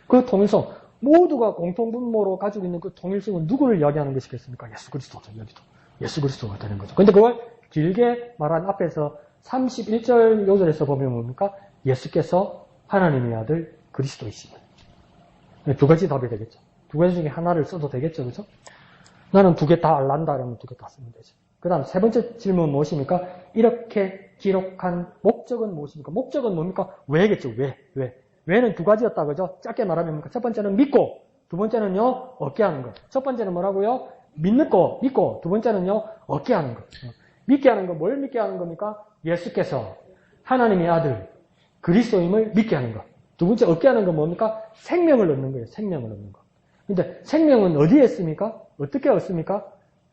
그 통일성, 모두가 공통분모로 가지고 있는 그 통일성은 누구를 이야기하는 것이겠습니까? 예수 그리스도죠, 여기도. 예수 그리스도가 되는 거죠. 근데 그걸 길게 말한 앞에서 31절 요절에서 보면 뭡니까? 예수께서 하나님의 아들 그리스도이심을. 두 가지 답이 되겠죠. 두 가지 중에 하나를 써도 되겠죠, 그죠? 나는 두 개 다 알란다, 그러면 두 개 다 쓰면 되죠. 그 다음 세 번째 질문은 무엇입니까? 이렇게 기록한 목적은 무엇입니까? 목적은 뭡니까? 왜겠죠, 왜? 왜는 두 가지였다, 그죠? 짧게 말하면 뭡니까? 첫 번째는 믿고, 두 번째는요, 얻게 하는 것. 첫 번째는 뭐라고요? 믿고, 두 번째는요, 얻게 하는 것. 믿게 하는 거, 뭘 믿게 하는 겁니까? 예수께서 하나님의 아들, 그리스도임을 믿게 하는 것. 두 번째 얻게 하는 건 뭡니까? 생명을 얻는 거예요. 생명을 얻는 거. 근데 생명은 어디에 있습니까? 어떻게 얻습니까?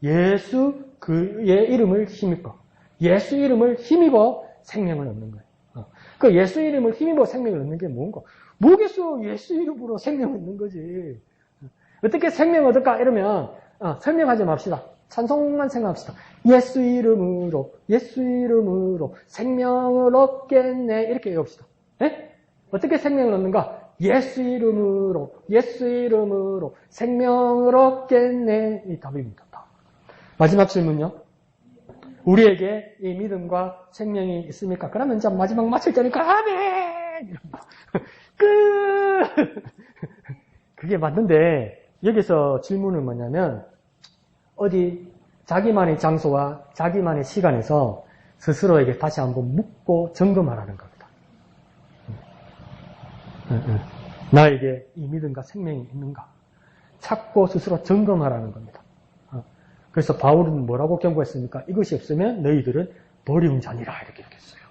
예수 그의 이름을 힘입어. 예수 이름을 힘입어 생명을 얻는 거예요. 그 예수 이름을 힘입어 생명을 얻는 게 뭔가? 뭐겠어? 예수 이름으로 생명을 얻는 거지. 어떻게 생명을 얻을까? 이러면 설명하지 맙시다. 찬송만 생각합시다. 예수 이름으로 생명을 얻겠네. 이렇게 외웁시다. 네? 어떻게 생명을 얻는가? 예수 이름으로 생명을 얻겠네. 이 답입니다. 마지막 질문요. 우리에게 이 믿음과 생명이 있습니까? 그러면 이제 마지막 마칠 때니까 아멘! 그게 맞는데 여기서 질문은 뭐냐면 어디 자기만의 장소와 자기만의 시간에서 스스로에게 다시 한번 묻고 점검하라는 겁니다. 나에게 이 믿음과 생명이 있는가? 찾고 스스로 점검하라는 겁니다. 그래서 바울은 뭐라고 경고했습니까? 이것이 없으면 너희들은 버리운 자니라 이렇게 얘기했어요.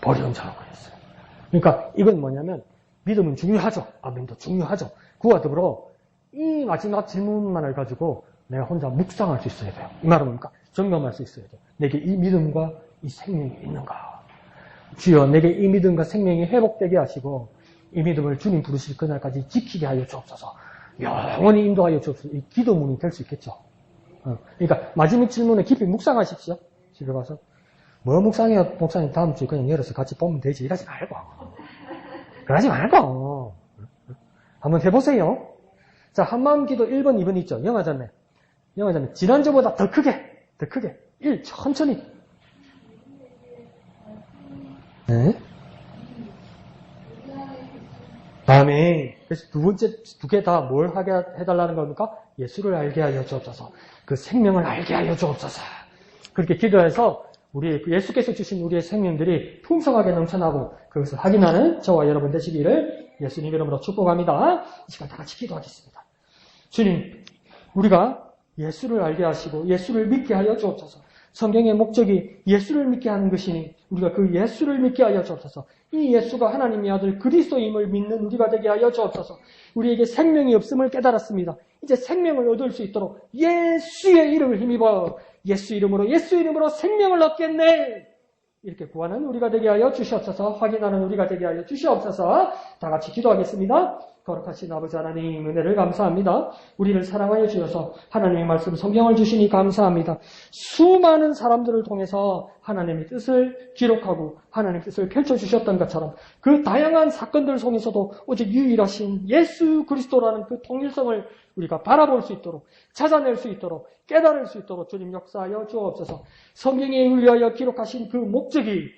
버리운 자라고 했어요. 그러니까 이건 뭐냐면 믿음은 중요하죠. 아멘도 중요하죠. 그와 더불어 이 마지막 질문만을 가지고 내가 혼자 묵상할 수 있어야 돼요. 이 말은 뭡니까? 점검할 수 있어야 돼요. 내게 이 믿음과 이 생명이 있는가? 주여 내게 이 믿음과 생명이 회복되게 하시고 이 믿음을 주님 부르실 그날까지 지키게 하여 주옵소서. 영원히 인도하여 주옵소서. 이 기도문이 될 수 있겠죠. 그러니까 마지막 질문에 깊이 묵상하십시오. 집에 가서 뭐 묵상해요? 목사님 다음 주에 그냥 열어서 같이 보면 되지. 이러지 말고. 그러지 말고. 한번 해보세요. 자, 한마음 기도 1번, 2번 있죠. 영화자매. 지난주보다 더 크게. 1, 천천히. 네? 아멘. 그래서 두 번째, 두 개 다 뭘 하게 해달라는 겁니까? 예수를 알게 하여 주옵소서. 그 생명을 알게 하여 주옵소서. 그렇게 기도해서 우리 예수께서 주신 우리의 생명들이 풍성하게 넘쳐나고 그것을 확인하는 저와 여러분 되시기를 예수님 이름으로 축복합니다. 이 시간 다 같이 기도하겠습니다. 주님, 우리가 예수를 알게 하시고 예수를 믿게 하여 주옵소서. 성경의 목적이 예수를 믿게 하는 것이니 우리가 그 예수를 믿게 하여 주옵소서. 이 예수가 하나님의 아들 그리스도임을 믿는 우리가 되게 하여 주옵소서. 우리에게 생명이 없음을 깨달았습니다. 이제 생명을 얻을 수 있도록 예수의 이름을 힘입어 예수 이름으로 생명을 얻겠네. 이렇게 구하는 우리가 되게 하여 주시옵소서. 확인하는 우리가 되게 하여 주시옵소서. 다 같이 기도하겠습니다. 거룩하신 아버지 하나님 은혜를 감사합니다. 우리를 사랑하여 주셔서 하나님의 말씀 성경을 주시니 감사합니다. 수많은 사람들을 통해서 하나님의 뜻을 기록하고 하나님의 뜻을 펼쳐주셨던 것처럼 그 다양한 사건들 속에서도 오직 유일하신 예수 그리스도라는 그 통일성을 우리가 바라볼 수 있도록 찾아낼 수 있도록 깨달을 수 있도록 주님 역사하여 주옵소서. 성경에 의뢰하여 기록하신 그 목적이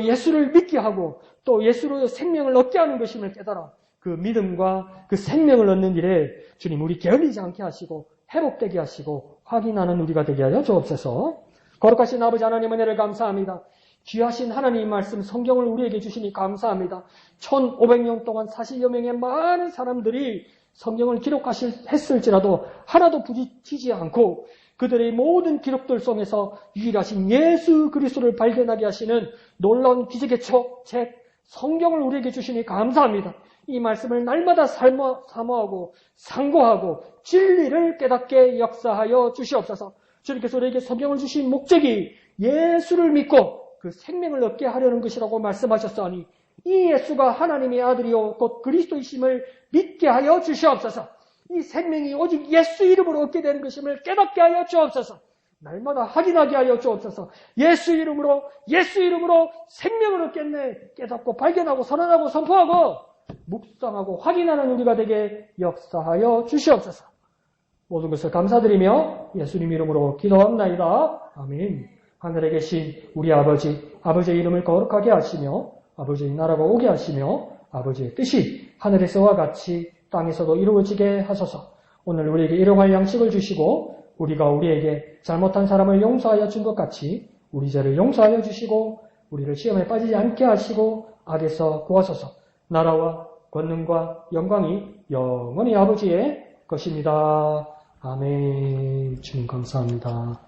예수를 믿게 하고 또 예수로 생명을 얻게 하는 것임을 깨달아 그 믿음과 그 생명을 얻는 일에 주님 우리 게을리지 않게 하시고 회복되게 하시고 확인하는 우리가 되게 하여 주옵소서. 거룩하신 아버지 하나님 은혜를 감사합니다. 귀하신 하나님의 말씀 성경을 우리에게 주시니 감사합니다. 1500년 동안 40여 명의 많은 사람들이 성경을 기록했을지라도 하나도 부딪히지 않고 그들의 모든 기록들 속에서 유일하신 예수 그리스도를 발견하게 하시는 놀라운 기적의 책 성경을 우리에게 주시니 감사합니다. 이 말씀을 날마다 사모하고 상고하고 진리를 깨닫게 역사하여 주시옵소서. 주님께서 우리에게 성경을 주신 목적이 예수를 믿고 그 생명을 얻게 하려는 것이라고 말씀하셨사오니 이 예수가 하나님의 아들이요 곧 그리스도이심을 믿게 하여 주시옵소서. 이 생명이 오직 예수 이름으로 얻게 되는 것임을 깨닫게 하여 주옵소서. 날마다 확인하게 하여 주옵소서. 예수 이름으로 생명을 얻겠네. 깨닫고 발견하고 선언하고 선포하고 묵상하고 확인하는 우리가 되게 역사하여 주시옵소서. 모든 것을 감사드리며 예수님 이름으로 기도합나이다. 아멘. 하늘에 계신 우리 아버지의 이름을 거룩하게 하시며 아버지의 나라가 오게 하시며 아버지의 뜻이 하늘에서와 같이 땅에서도 이루어지게 하소서. 오늘 우리에게 일용할 양식을 주시고 우리가 우리에게 잘못한 사람을 용서하여 준 것 같이 우리 죄를 용서하여 주시고 우리를 시험에 빠지지 않게 하시고 악에서 구하소서. 나라와 권능과 영광이 영원히 아버지의 것입니다. 아멘. 주님 감사합니다.